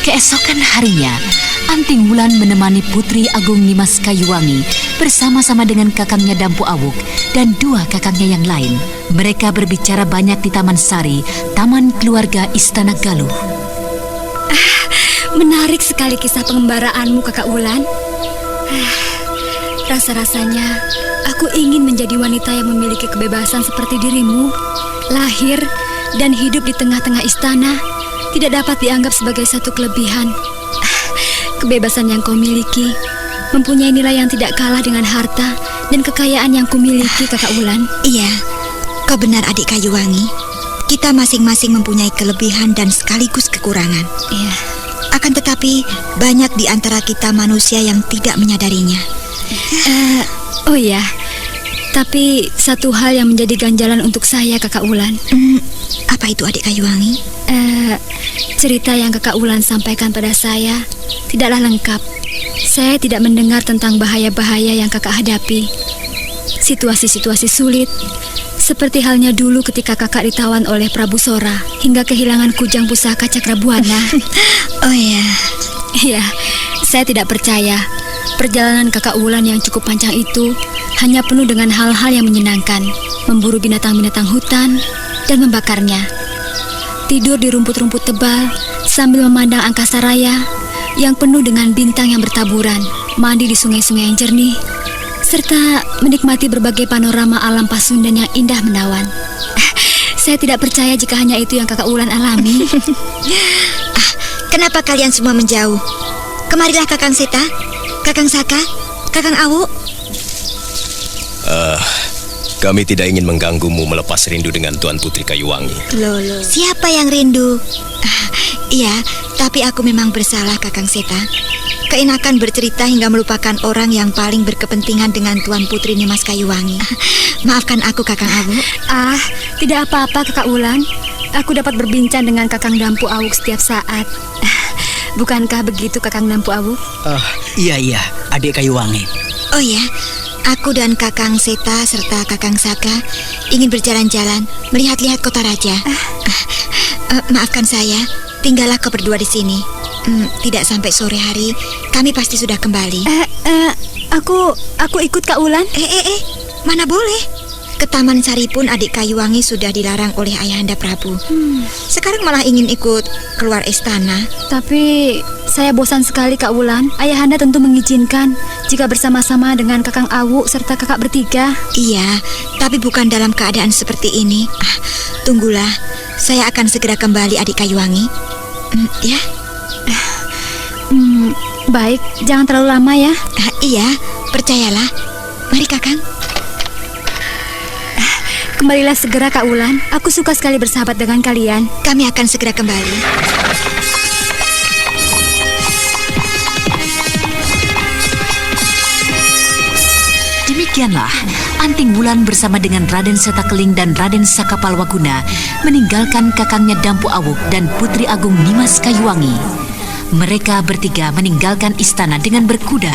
Keesokan harinya, Anting Wulan menemani Putri Agung Nimas Kayuwangi bersama-sama dengan kakangnya Dampu Awuk dan 2 kakangnya yang lain. Mereka berbicara banyak di Taman Sari, taman keluarga Istana Galuh. Menarik sekali kisah pengembaraanmu, Kakak Wulan. Rasa-rasanya aku ingin menjadi wanita yang memiliki kebebasan seperti dirimu. Lahir dan hidup di tengah-tengah istana tidak dapat dianggap sebagai satu kelebihan. Kebebasan yang kau miliki mempunyai nilai yang tidak kalah dengan harta dan kekayaan yang kumiliki, Kakak Wulan. Iya, kau benar adik Kayuwangi. Kita masing-masing mempunyai kelebihan dan sekaligus kekurangan. Iya. Akan tetapi banyak di antara kita manusia yang tidak menyadarinya. Oh ya, tapi satu hal yang menjadi ganjalan untuk saya, Kakak Wulan. Apa itu adik Kayuwangi? Cerita yang Kakak Wulan sampaikan pada saya tidaklah lengkap. Saya tidak mendengar tentang bahaya-bahaya yang Kakak hadapi. Situasi-situasi sulit, seperti halnya dulu ketika Kakak ditawan oleh Prabu Sora hingga kehilangan kujang pusaka Cakrabuana. Oh ya. Iya, saya tidak percaya perjalanan Kakak Wulan yang cukup panjang itu hanya penuh dengan hal-hal yang menyenangkan, memburu binatang-binatang hutan dan membakarnya. Tidur di rumput-rumput tebal sambil memandang angkasa raya yang penuh dengan bintang yang bertaburan, mandi di sungai-sungai yang jernih, serta menikmati berbagai panorama alam Pasundan yang indah menawan. Saya tidak percaya jika hanya itu yang Kakak Wulan alami. Kenapa kalian semua menjauh? Kemarilah Kakang Seta, Kakang Saka, Kakang Awu. Kami tidak ingin mengganggumu melepas rindu dengan Tuan Putri Kayuwangi. Loh. Siapa yang rindu? Iya, tapi aku memang bersalah, Kakang Seta. Keenakan bercerita hingga melupakan orang yang paling berkepentingan dengan Tuan Putri Nimas Kayuwangi. Maafkan aku, Kakang Awu. Tidak apa-apa, Kakak Wulan. Aku dapat berbincang dengan Kakang Dampu Awuk setiap saat. Bukankah begitu, Kakang Dampu Awuk? Iya, adik Kayuwangi. Oh ya, aku dan Kakang Seta serta Kakang Saka ingin berjalan-jalan, melihat-lihat kota raja. Maafkan saya, tinggallah kau berdua di sini. Tidak sampai sore hari, kami pasti sudah kembali. Aku ikut, Kak Wulan. Mana boleh. Ke Taman Sari pun adik Kayuwangi sudah dilarang oleh Ayahanda Prabu. Sekarang malah ingin ikut keluar istana. Tapi saya bosan sekali, Kak Wulan. Ayahanda tentu mengizinkan jika bersama-sama dengan Kakang Awu serta kakak bertiga. Iya, tapi bukan dalam keadaan seperti ini. Tunggulah, saya akan segera kembali adik Kayuwangi. Ya. Baik, jangan terlalu lama ya. Iya, percayalah. Mari Kakang. Kembalilah segera, Kak Wulan. Aku suka sekali bersahabat dengan kalian. Kami akan segera kembali. Demikianlah Anting Wulan bersama dengan Raden Setakeling dan Raden Sakapalwaguna meninggalkan kakangnya Dampu Awuk dan Putri Agung Nimas Kayuwangi. Mereka bertiga meninggalkan istana dengan berkuda.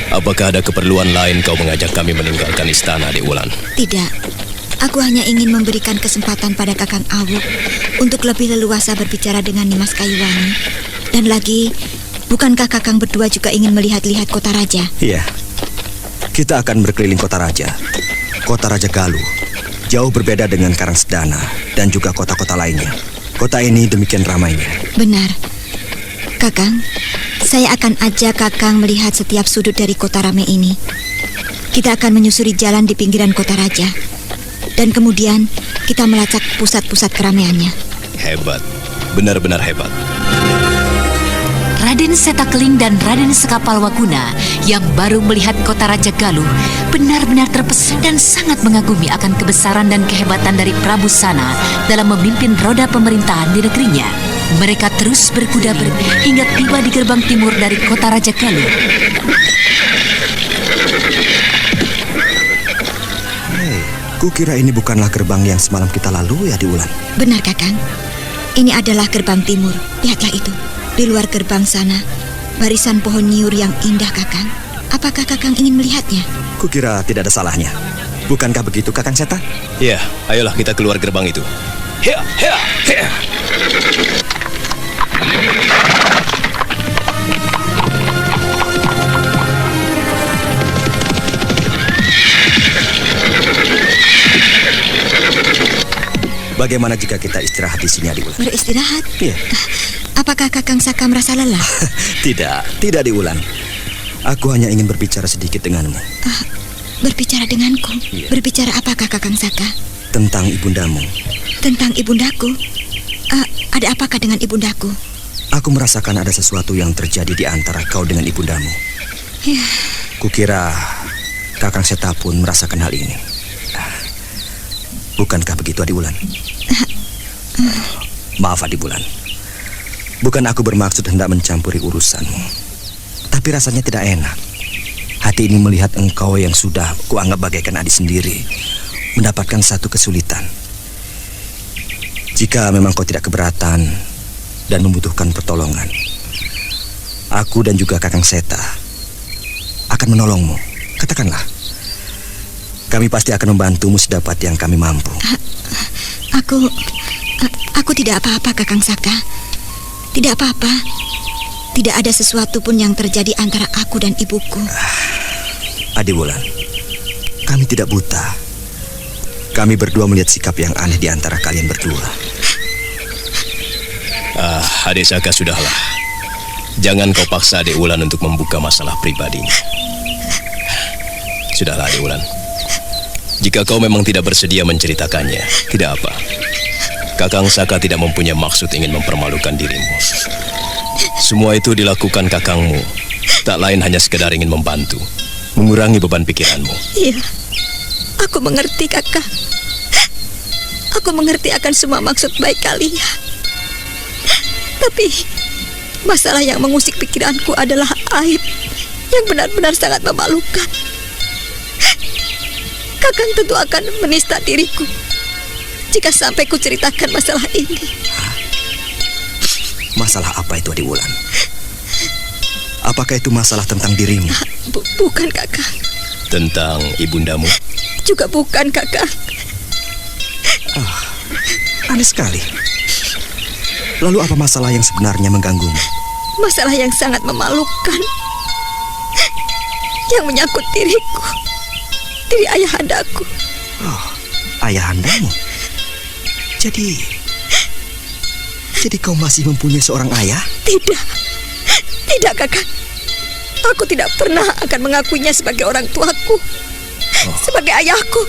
Apakah ada keperluan lain kau mengajak kami meninggalkan istana, Adik Wulan? Tidak. Aku hanya ingin memberikan kesempatan pada Kakang Awuk untuk lebih leluasa berbicara dengan Nimas Kayuwangi. Dan lagi, bukankah Kakang berdua juga ingin melihat-lihat kota raja? Iya. Kita akan berkeliling kota raja. Kota Raja Galuh jauh berbeda dengan Karangsedana dan juga kota-kota lainnya. Kota ini demikian ramainya. Benar. Kakang, saya akan ajak Kakang melihat setiap sudut dari kota ramai ini. Kita akan menyusuri jalan di pinggiran kota raja. Dan kemudian kita melacak pusat-pusat keramaiannya. Hebat, benar-benar hebat. Raden Setakeling dan Raden Sekapalwaguna yang baru melihat kota Raja Galuh benar-benar terpesona dan sangat mengagumi akan kebesaran dan kehebatan dari Prabu Sana dalam memimpin roda pemerintahan di negerinya. Mereka terus berkuda hingga tiba di gerbang timur dari kota Raja Galuh. Kukira ini bukanlah gerbang yang semalam kita lalui, Adik Wulan. Benar, Kakang. Ini adalah gerbang timur. Lihatlah itu. Di luar gerbang sana, barisan pohon nyiur yang indah, Kakang. Apakah Kakang ingin melihatnya? Kukira tidak ada salahnya. Bukankah begitu, Kakang Seta? Ya, ayolah kita keluar gerbang itu. Hea, hea, hea. Bagaimana jika kita istirahat di sini, Adik Wulan? Beristirahat? Iya. Apakah Kakang Saka merasa lelah? Tidak, Adik Wulan. Aku hanya ingin berbicara sedikit denganmu. Berbicara denganku? Iya. Berbicara apakah Kakang Saka? Tentang ibundamu. Tentang ibundaku? Ada apakah dengan ibundaku? Aku merasakan ada sesuatu yang terjadi di antara kau dengan ibundamu. Ya. Kukira Kakang Seta pun merasakan hal ini. Bukankah begitu, Adi Wulan? Maaf, Adi Wulan. Bukan aku bermaksud hendak mencampuri urusanmu, tapi rasanya tidak enak. Hati ini melihat engkau yang sudah kuanggap bagaikan adik sendiri mendapatkan satu kesulitan. Jika memang kau tidak keberatan dan membutuhkan pertolongan, aku dan juga Kakang Seta akan menolongmu. Katakanlah, kami pasti akan membantumu sedapat yang kami mampu. Aku tidak apa-apa, Kakang Saka. Tidak apa-apa. Tidak ada sesuatu pun yang terjadi antara aku dan ibuku. Adi Wulan, kami tidak buta. Kami berdua melihat sikap yang aneh di antara kalian berdua. Adik Saka, sudahlah. Jangan kau paksa Adik Wulan untuk membuka masalah pribadinya. Sudahlah, Adik Wulan. Jika kau memang tidak bersedia menceritakannya, tidak apa. Kakang Saka tidak mempunyai maksud ingin mempermalukan dirimu. Semua itu dilakukan kakangmu tak lain hanya sekedar ingin membantu, mengurangi beban pikiranmu. Iya, aku mengerti, Kakak. Aku mengerti akan semua maksud baik kalian. Tapi masalah yang mengusik pikiranku adalah aib yang benar-benar sangat memalukan. Kakang tentu akan menista diriku jika sampai ku ceritakan masalah ini. Masalah apa itu, Adi Wulan? Apakah itu masalah tentang dirimu? Bukan, Kakang. Tentang ibundamu? Juga bukan, Kakang. Aneh sekali. Lalu apa masalah yang sebenarnya mengganggumu? Masalah yang sangat memalukan, yang menyangkut diriku, diri ayahandaku. Ayahandamu? Jadi kau masih mempunyai seorang ayah? Tidak, Kakak. Aku tidak pernah akan mengakuinya sebagai orang tuaku, sebagai ayahku.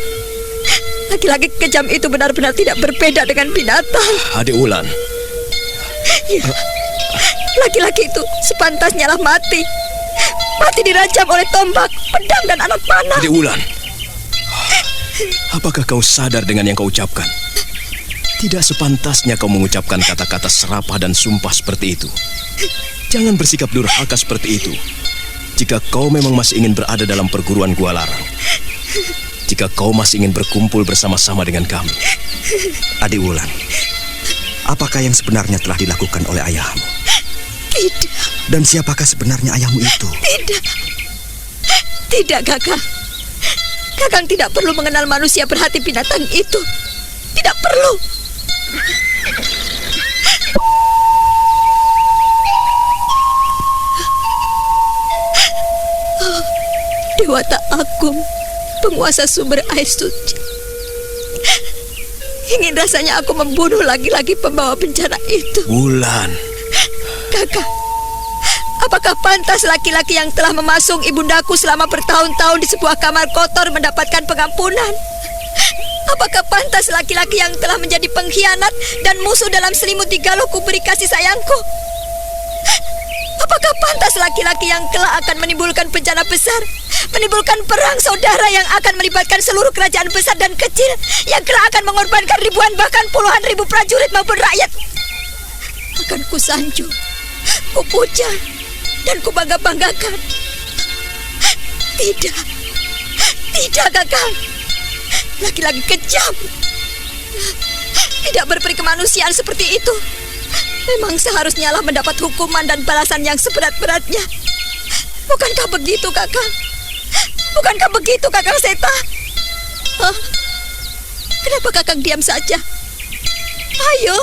Laki-laki kejam itu benar-benar tidak berbeda dengan binatang. Adik Wulan. Ya, laki-laki itu sepantasnya lah mati. Mati dirajam oleh tombak, pedang, dan anak panah. Adik Wulan, apakah kau sadar dengan yang kau ucapkan? Tidak sepantasnya kau mengucapkan kata-kata serapah dan sumpah seperti itu. Jangan bersikap durhaka seperti itu. Jika kau memang masih ingin berada dalam perguruan Gua Larang, jika kau masih ingin berkumpul bersama-sama dengan kami. Adik Wulan, apakah yang sebenarnya telah dilakukan oleh ayahmu? Tidak. Dan siapakah sebenarnya ayahmu itu? Tidak, Kakang. Kakang tidak perlu mengenal manusia berhati binatang itu. Tidak perlu. Dewata Agung, penguasa sumber air suci. Ingin rasanya aku membunuh laki-laki pembawa bencana itu. Wulan. Kakak, apakah pantas laki-laki yang telah memasung ibundaku selama bertahun-tahun di sebuah kamar kotor mendapatkan pengampunan? Apakah pantas laki-laki yang telah menjadi pengkhianat dan musuh dalam selimut digaloku beri kasih sayangku? Apakah pantas laki-laki yang kelak akan menimbulkan bencana besar, menimbulkan perang saudara yang akan melibatkan seluruh kerajaan besar dan kecil, yang kelak akan mengorbankan ribuan bahkan puluhan ribu prajurit maupun rakyat? Akan kusanjung, kupuja, dan kubangga-banggakan. Tidak, Kakang. Laki-laki kejam, tidak berperi kemanusiaan seperti itu. Memang seharusnya lah mendapat hukuman dan balasan yang seberat-beratnya. Bukankah begitu, Kakang? Bukankah begitu, Kakang Seta? Kenapa Kakang diam saja? Ayo,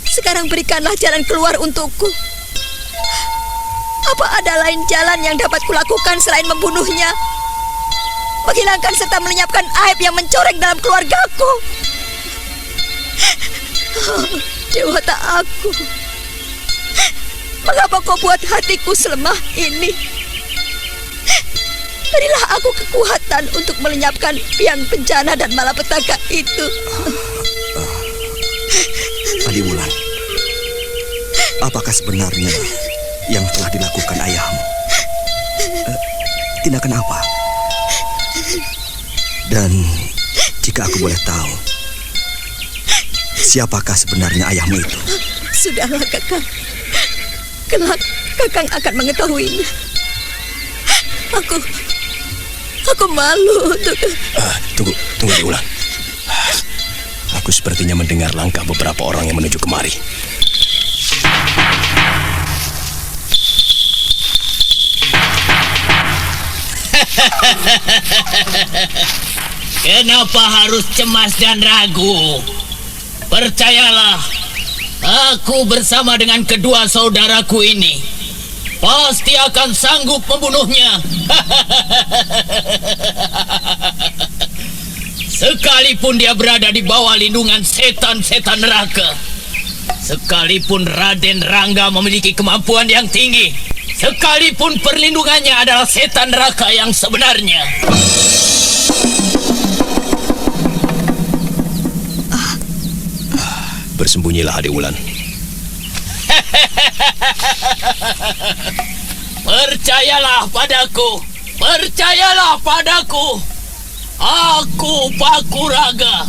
sekarang berikanlah jalan keluar untukku. Apa ada lain jalan yang dapat kulakukan selain membunuhnya? Menghilangkan serta melenyapkan aib yang mencoreng dalam keluargaku. Dewata aku, mengapa kau buat hatiku selemah ini? Berilah aku kekuatan untuk melenyapkan piang bencana dan malapetaka itu. Adiwulan, apakah sebenarnya yang telah dilakukan ayahmu? Tindakan apa? Dan jika aku boleh tahu, siapakah sebenarnya ayahmu itu? Sudahlah, Kakang. Kelak Kakang akan mengetahuinya. Aku malu untuk... Tunggu Adiwulan. Aku sepertinya mendengar langkah beberapa orang yang menuju kemari. Kenapa harus cemas dan ragu? Percayalah, aku bersama dengan kedua saudaraku ini pasti akan sanggup membunuhnya. Sekalipun dia berada di bawah lindungan setan-setan neraka, sekalipun Raden Rangga memiliki kemampuan yang tinggi, sekalipun perlindungannya adalah setan neraka yang sebenarnya. Bersembunyilah, Adiwulan. Percayalah padaku. Percayalah padaku. Aku Pakuraga.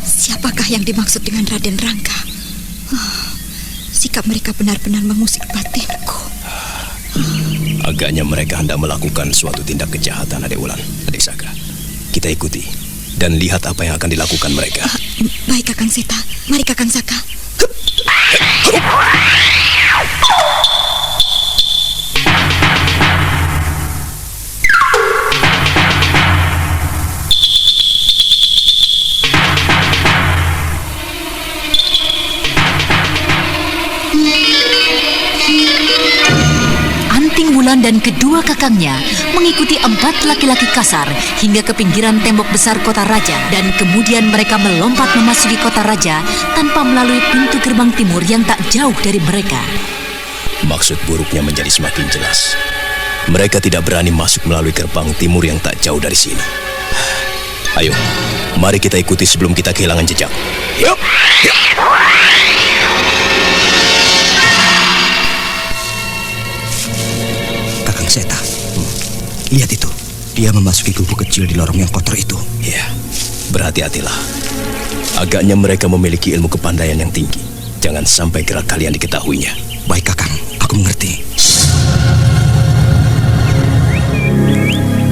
Siapakah yang dimaksud dengan Raden Rangga? Sikap mereka benar-benar mengusik batinku. Agaknya mereka hendak melakukan suatu tindak kejahatan, Adiwulan. Adik Saka, kita ikuti dan lihat apa yang akan dilakukan mereka. Baik, Kakang Seta. Mari, Kakang Saka. Anting Wulan dan kedua kakangnya mengikuti 4 laki-laki kasar hingga ke pinggiran tembok besar kota raja, dan kemudian mereka melompat memasuki kota raja tanpa melalui pintu gerbang timur yang tak jauh dari mereka. Maksud buruknya menjadi semakin jelas. Mereka tidak berani masuk melalui gerbang timur yang tak jauh dari sini. Ayo, mari kita ikuti sebelum kita kehilangan jejak. Yup. Kakang Seta, lihat itu. Dia memasuki gubuk kecil di lorong yang kotor itu. Ya, berhati-hatilah. Agaknya mereka memiliki ilmu kepandaian yang tinggi. Jangan sampai gerak kalian diketahuinya. Baik, Kakang. Aku mengerti.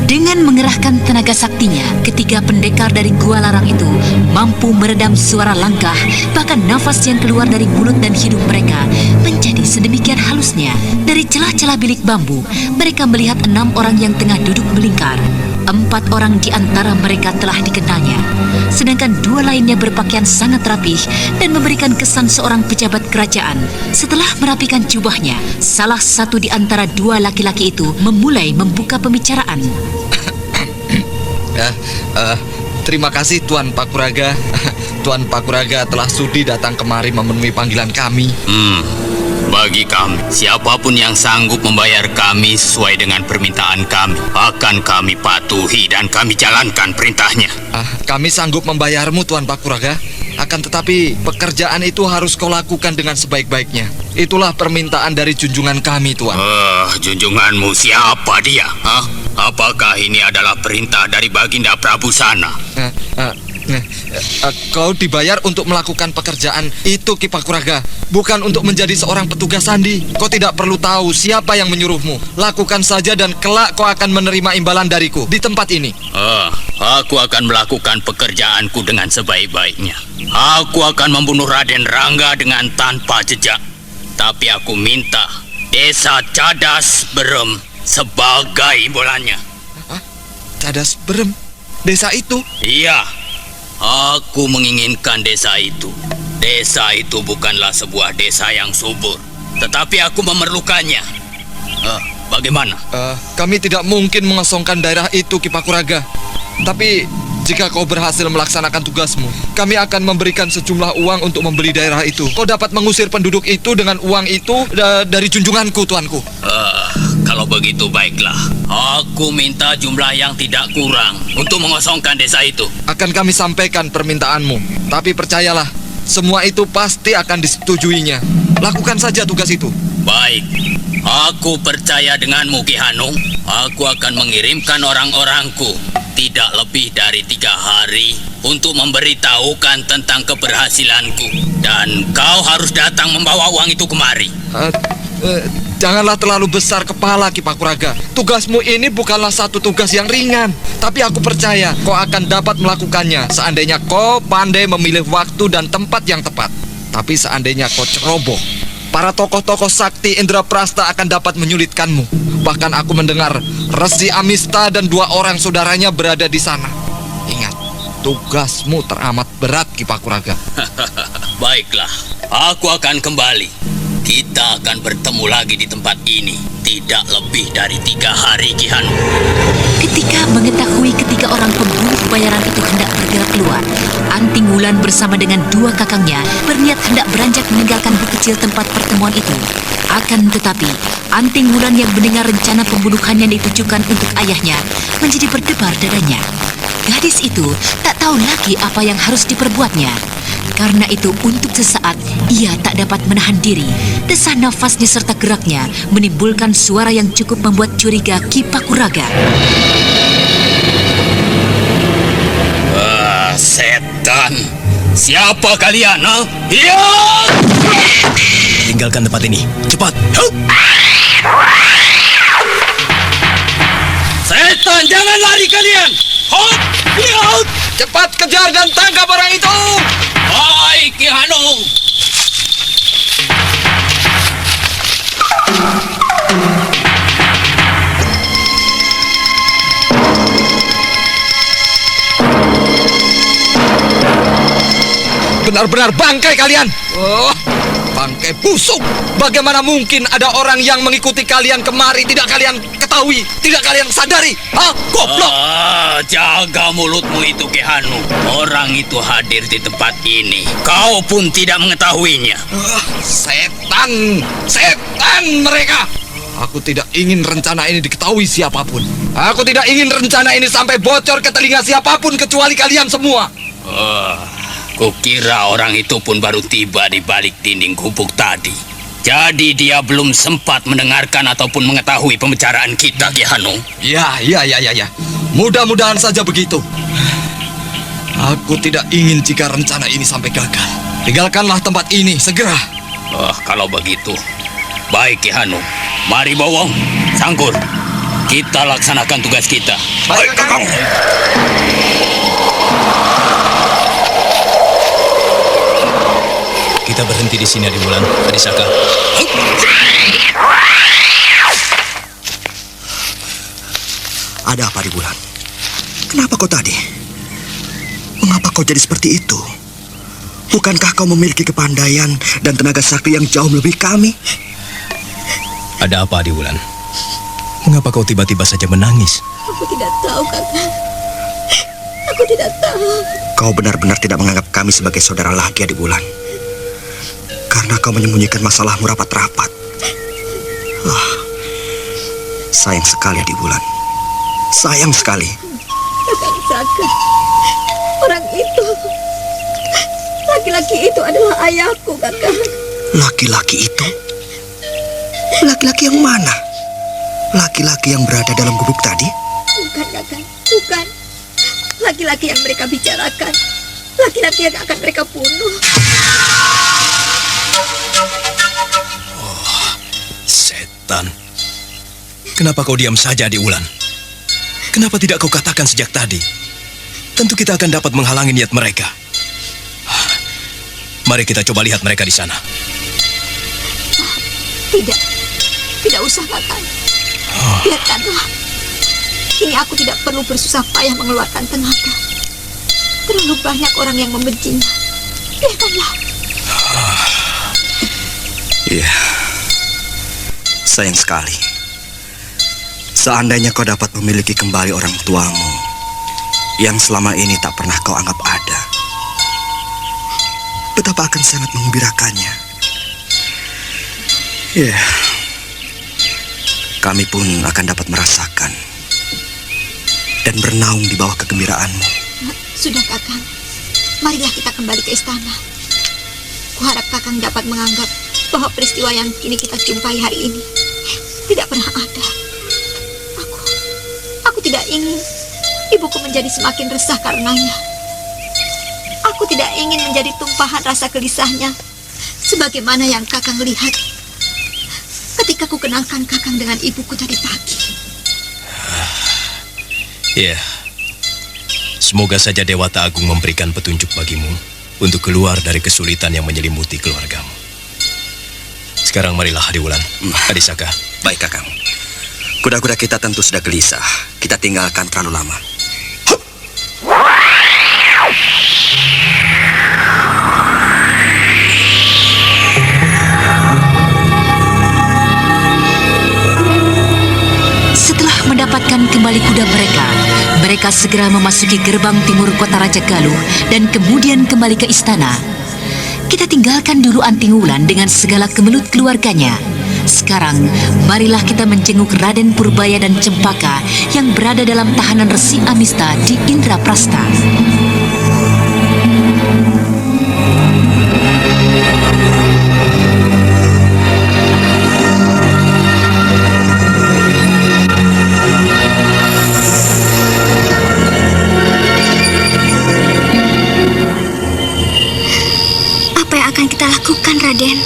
Dengan mengerahkan tenaga saktinya, ketiga pendekar dari gua larang itu mampu meredam suara langkah, bahkan nafas yang keluar dari mulut dan hidung mereka menjadi sedemikian halusnya. Dari celah-celah bilik bambu, mereka melihat 6 orang yang tengah duduk melingkar. 4 orang di antara mereka telah dikenalnya, sedangkan 2 lainnya berpakaian sangat rapih dan memberikan kesan seorang pejabat kerajaan. Setelah merapikan jubahnya, salah satu di antara 2 laki-laki itu memulai membuka pembicaraan. Terima kasih Tuan Pakuraga. Tuan Pakuraga telah sudi datang kemari memenuhi panggilan kami. Bagi kami, siapapun yang sanggup membayar kami sesuai dengan permintaan kami, akan kami patuhi dan kami jalankan perintahnya. Kami sanggup membayarmu, Tuan Pakuraga. Akan tetapi pekerjaan itu harus kau lakukan dengan sebaik-baiknya. Itulah permintaan dari junjungan kami, Tuan. Junjunganmu siapa dia? Apakah ini adalah perintah dari Baginda Prabu sana? Kau dibayar untuk melakukan pekerjaan itu, Ki Pakuraga, bukan untuk menjadi seorang petugas sandi. Kau tidak perlu tahu siapa yang menyuruhmu. Lakukan saja dan kelak kau akan menerima imbalan dariku di tempat ini. Aku akan melakukan pekerjaanku dengan sebaik-baiknya. Aku akan membunuh Raden Rangga dengan tanpa jejak. Tapi aku minta Desa Cadas Berem sebagai imbalannya. Cadas Berem? Desa itu? Iya. Aku menginginkan desa itu. Desa itu bukanlah sebuah desa yang subur, tetapi aku memerlukannya. Bagaimana? Kami tidak mungkin mengosongkan daerah itu, Ki Pakuraga. Tapi jika kau berhasil melaksanakan tugasmu, kami akan memberikan sejumlah uang untuk membeli daerah itu. Kau dapat mengusir penduduk itu dengan uang itu dari junjunganku, tuanku. Kalau Kalau begitu baiklah. Aku minta jumlah yang tidak kurang untuk mengosongkan desa itu. Akan kami sampaikan permintaanmu. Tapi percayalah, semua itu pasti akan disetujuinya. Lakukan saja tugas itu. Baik, aku percaya denganmu Ki Hanung. Aku akan mengirimkan orang-orangku tidak lebih dari 3 hari untuk memberitahukan tentang keberhasilanku. Dan kau harus datang membawa uang itu kemari. Janganlah terlalu besar kepala, Ki Pakuraga. Tugasmu ini bukanlah satu tugas yang ringan. Tapi aku percaya kau akan dapat melakukannya seandainya kau pandai memilih waktu dan tempat yang tepat. Tapi seandainya kau ceroboh, para tokoh-tokoh sakti Indraprasta akan dapat menyulitkanmu. Bahkan aku mendengar Resi Amista dan 2 orang saudaranya berada di sana. Ingat, tugasmu teramat berat, Ki Pakuraga. Baiklah, aku akan kembali. Kita akan bertemu lagi di tempat ini tidak lebih dari 3 hari, Ki Hanung. Ketika mengetahui ketiga orang pembunuh bayaran itu hendak bergerak keluar, Anting Wulan bersama dengan 2 kakangnya berniat hendak beranjak meninggalkan bukit kecil tempat pertemuan itu. Akan tetapi, Anting Wulan yang mendengar rencana pembunuhan yang ditujukan untuk ayahnya menjadi berdebar dadanya. Gadis itu tak tahu lagi apa yang harus diperbuatnya. Karena itu untuk sesaat ia tak dapat menahan diri. Desah nafasnya serta geraknya menimbulkan suara yang cukup membuat curiga Ki Pakuraga. Setan! Siapa kalian, ha? Iya! Tinggalkan tempat ini, cepat! Setan, jangan lari kalian! Hop! Lihat! Cepat kejar dan tangkap orang itu! Baik, Ki Hanung! Benar-benar bangkai kalian! Oh, bangkai busuk! Bagaimana mungkin ada orang yang mengikuti kalian kemari tidak kalian ketahui, tidak kalian sadari? Hah? Goblok! Jaga mulutmu itu, Ki Hanung. Orang itu hadir di tempat ini. Kau pun tidak mengetahuinya. Setan! Setan mereka! Aku tidak ingin rencana ini diketahui siapapun. Aku tidak ingin rencana ini sampai bocor ke telinga siapapun kecuali kalian semua. Kukira orang itu pun baru tiba di balik dinding gubuk tadi. Jadi dia belum sempat mendengarkan ataupun mengetahui pembicaraan kita, Ki Hanung. Ya. Mudah-mudahan saja begitu. Aku tidak ingin jika rencana ini sampai gagal. Tinggalkanlah tempat ini segera. Kalau begitu, baik Ki Hanung. Mari Bowong, Sangkur. Kita laksanakan tugas kita. Baik, Kakang. Kita berhenti di sini, Adi Wulan, Adi Saka. Ada apa, Adi Wulan? Kenapa kau tadi? Mengapa kau jadi seperti itu? Bukankah kau memiliki kepandaian dan tenaga sakti yang jauh melebihi kami? Ada apa, Adi Wulan? Mengapa kau tiba-tiba saja menangis? Aku tidak tahu, Kakak. Aku tidak tahu. Kau benar-benar tidak menganggap kami sebagai saudara lagi, Adi Wulan. Karena kau menyembunyikan masalahmu rapat-rapat. Sayang sekali, Adi Wulan. Sayang sekali. Kakang Saka, orang itu, laki-laki itu adalah ayahku, Kakang. Laki-laki itu? Laki-laki yang mana? Laki-laki yang berada dalam gubuk tadi? Bukan, Kakang, bukan. Laki-laki yang mereka bicarakan. Laki-laki yang akan mereka bunuh. Setan. Kenapa kau diam saja, Adi Wulan? Kenapa tidak kau katakan sejak tadi? Tentu kita akan dapat menghalangi niat mereka. Mari kita coba lihat mereka di sana. Tidak usah, Kakang. Biarkanlah. Kini aku tidak perlu bersusah payah mengeluarkan tenaga. Terlalu banyak orang yang membencinya. Biarkanlah. Iya. Sayang sekali. Seandainya kau dapat memiliki kembali orang tuamu yang selama ini tak pernah kau anggap ada, betapa akan sangat mengembirakannya. Ya, kami pun akan dapat merasakan dan bernaung di bawah kegembiraanmu. Sudah, Kakang. Marilah kita kembali ke istana. Kuharap Kakang dapat menganggap bahwa peristiwa yang kini kita jumpai hari ini tidak pernah ada. Aku tidak ingin ibuku menjadi semakin resah karenanya. Aku tidak ingin menjadi tumpahan rasa gelisahnya, sebagaimana yang Kakang lihat ketika ku kenalkan Kakang dengan ibuku tadi pagi. Ya, semoga saja Dewata Agung memberikan petunjuk bagimu untuk keluar dari kesulitan yang menyelimuti keluargamu. Sekarang marilah Hadiwulan, Adisaka. Baik, Kakang. Kuda-kuda kita tentu sudah gelisah. Kita tinggalkan terlalu lama. Setelah mendapatkan kembali kuda mereka segera memasuki gerbang timur kota Raja Galuh dan kemudian kembali ke istana. Kita tinggalkan dulu Anting Wulan dengan segala kemelut keluarganya. Sekarang, marilah kita menjenguk Raden Purbaya dan Cempaka yang berada dalam tahanan Resi Amista di Indraprasta. Raden,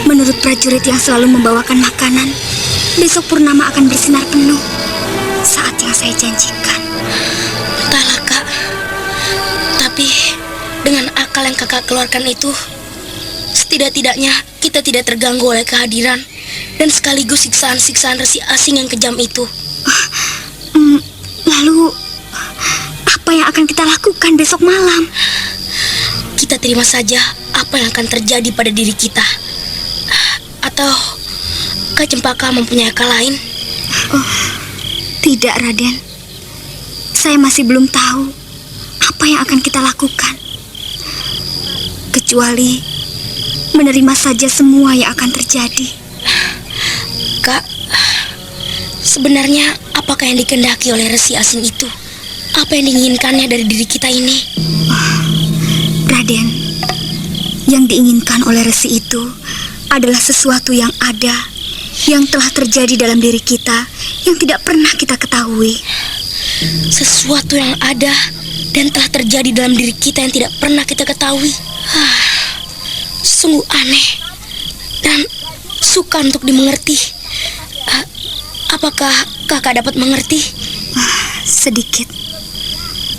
menurut prajurit yang selalu membawakan makanan, besok purnama akan bersinar penuh saat yang saya janjikan. Entahlah, Kak. Tapi dengan akal yang Kakak keluarkan itu, setidak-tidaknya kita tidak terganggu oleh kehadiran dan sekaligus siksaan-siksaan resi asing yang kejam itu. Lalu apa yang akan kita lakukan besok malam? Kita terima saja apa yang akan terjadi pada diri kita. Atau Kak Cempaka mempunyai akal lain? Oh, tidak, Raden. Saya masih belum tahu apa yang akan kita lakukan. Kecuali menerima saja semua yang akan terjadi. Kak, sebenarnya apakah yang dikehendaki oleh resi asing itu? Apa yang diinginkannya dari diri kita ini? Raden, yang diinginkan oleh resi itu adalah sesuatu yang ada, yang telah terjadi dalam diri kita, yang tidak pernah kita ketahui. Sesuatu yang ada dan telah terjadi dalam diri kita yang tidak pernah kita ketahui. Sungguh aneh dan sukar untuk dimengerti. Apakah Kakak dapat mengerti? Sedikit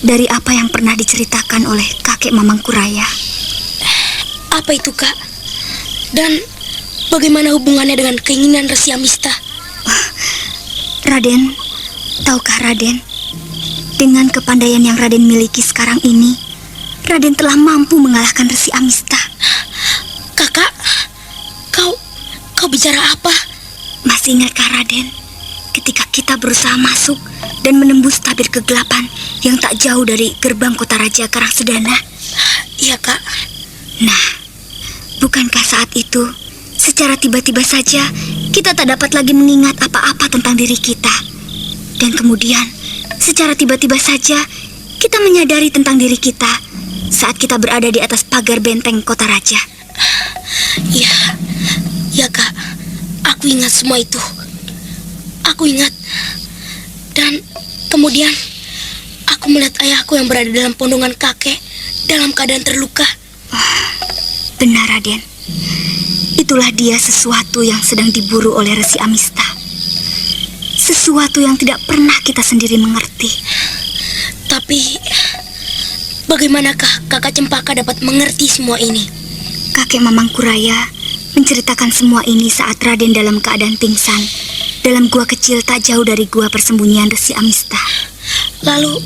dari apa yang pernah diceritakan oleh kakek Mamang Kuraya. Apa itu, Kak? Dan bagaimana hubungannya dengan keinginan Resi Amista? Raden, tahukah Raden, dengan kepandaian yang Raden miliki sekarang ini, Raden telah mampu mengalahkan Resi Amista. Kakak, kau bicara apa? Masih ingatkah Raden, ketika kita berusaha masuk dan menembus tabir kegelapan yang tak jauh dari gerbang kota Raja Karangsedana? Iya, Kak. Nah, bukankah saat itu secara tiba-tiba saja kita tak dapat lagi mengingat apa-apa tentang diri kita, dan kemudian secara tiba-tiba saja kita menyadari tentang diri kita saat kita berada di atas pagar benteng kota Raja? Ya, Kak. Aku ingat semua itu. Aku ingat. Dan kemudian aku melihat ayahku yang berada dalam pondongan kakek dalam keadaan terluka. Benar, Raden. Itulah dia sesuatu yang sedang diburu oleh Resi Amista. Sesuatu yang tidak pernah kita sendiri mengerti. Tapi bagaimanakah Kakak Cempaka dapat mengerti semua ini? Kakek Mamang Kuraya menceritakan semua ini saat Raden dalam keadaan pingsan dalam gua kecil tak jauh dari gua persembunyian Resi Amista. Lalu,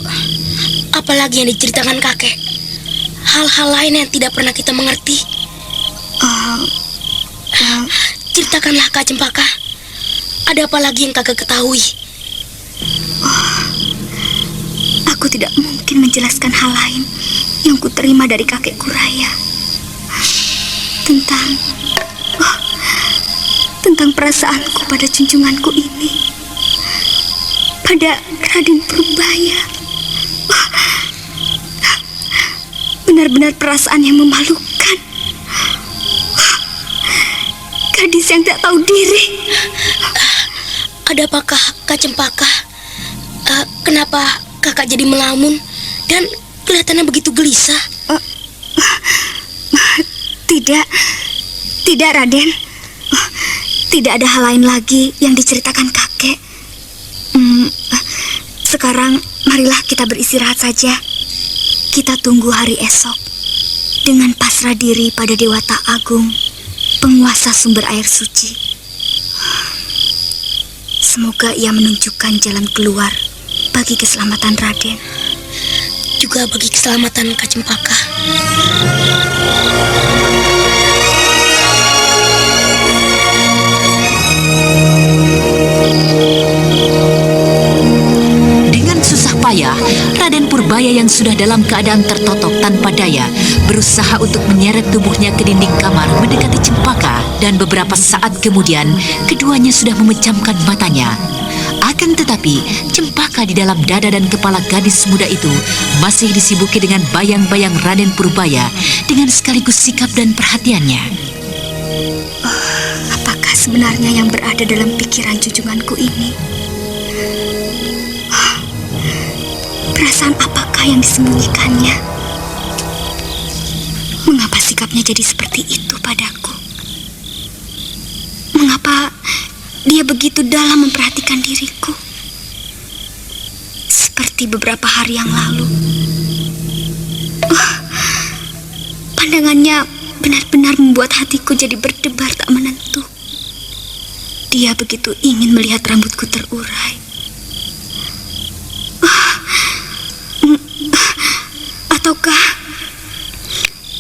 apa lagi yang diceritakan kakek? Hal-hal lain yang tidak pernah kita mengerti. Ceritakanlah, Kak Cempaka. Ada apa lagi yang kakak ketahui? Aku tidak mungkin menjelaskan hal lain yang kuterima dari tentang perasaanku pada junjunganku ini, pada Raden Purbaya. Benar-benar perasaan yang memalukan. Gadis yang tak tahu diri. Ada apakah Kak Cempaka? Kenapa kakak jadi melamun dan kelihatannya begitu gelisah? Tidak Raden. Tidak ada hal lain lagi yang diceritakan kakek. Sekarang marilah kita beristirahat saja. Kita tunggu hari esok dengan pasrah diri pada Dewata Agung, penguasa sumber air suci. Semoga ia menunjukkan jalan keluar bagi keselamatan Raden. Juga bagi keselamatan Kak Cempaka. Dengan susah payah, Raden Purbaya yang sudah dalam keadaan tertotok tanpa daya berusaha untuk menyeret tubuhnya ke dinding kamar mendekati Cempaka, dan beberapa saat kemudian keduanya sudah memejamkan matanya. Akan tetapi, Cempaka di dalam dada dan kepala gadis muda itu masih disibuki dengan bayang-bayang Raden Purbaya dengan sekaligus sikap dan perhatiannya. Apakah sebenarnya yang berada dalam pikiran junjunganku ini? Perasaan apakah yang disembunyikannya? Mengapa sikapnya jadi seperti itu padaku? Mengapa dia begitu dalam memperhatikan diriku? Seperti beberapa hari yang lalu. Pandangannya benar-benar membuat hatiku jadi berdebar tak menentu. Dia begitu ingin melihat rambutku terurai.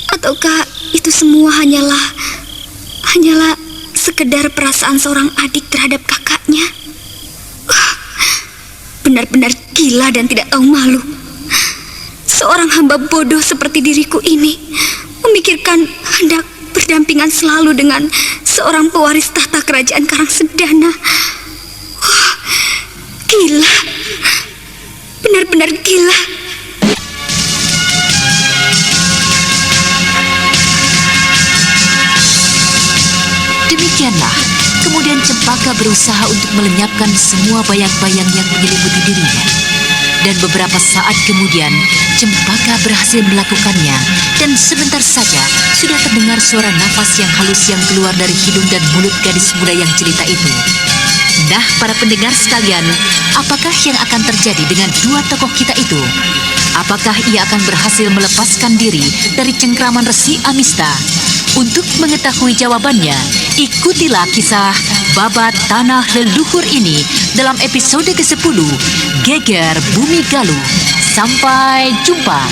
Ataukah itu semua hanyalah sekedar perasaan seorang adik terhadap kakaknya? Benar-benar gila dan tidak tahu malu. Seorang hamba bodoh seperti diriku ini memikirkan hendak berdampingan selalu dengan seorang pewaris tahta kerajaan Karangsedana. Gila. Benar-benar gila. Demikianlah, kemudian Cempaka berusaha untuk melenyapkan semua bayang-bayang yang menyelimuti dirinya. Dan beberapa saat kemudian, Cempaka berhasil melakukannya, dan sebentar saja sudah terdengar suara nafas yang halus yang keluar dari hidung dan mulut gadis muda yang jelita itu. Nah, para pendengar sekalian, apakah yang akan terjadi dengan dua tokoh kita itu? Apakah ia akan berhasil melepaskan diri dari cengkraman Resi Amista? Untuk mengetahui jawabannya, ikutilah kisah Babat Tanah Leluhur ini dalam episode ke-10, Geger Bumi Galuh. Sampai jumpa.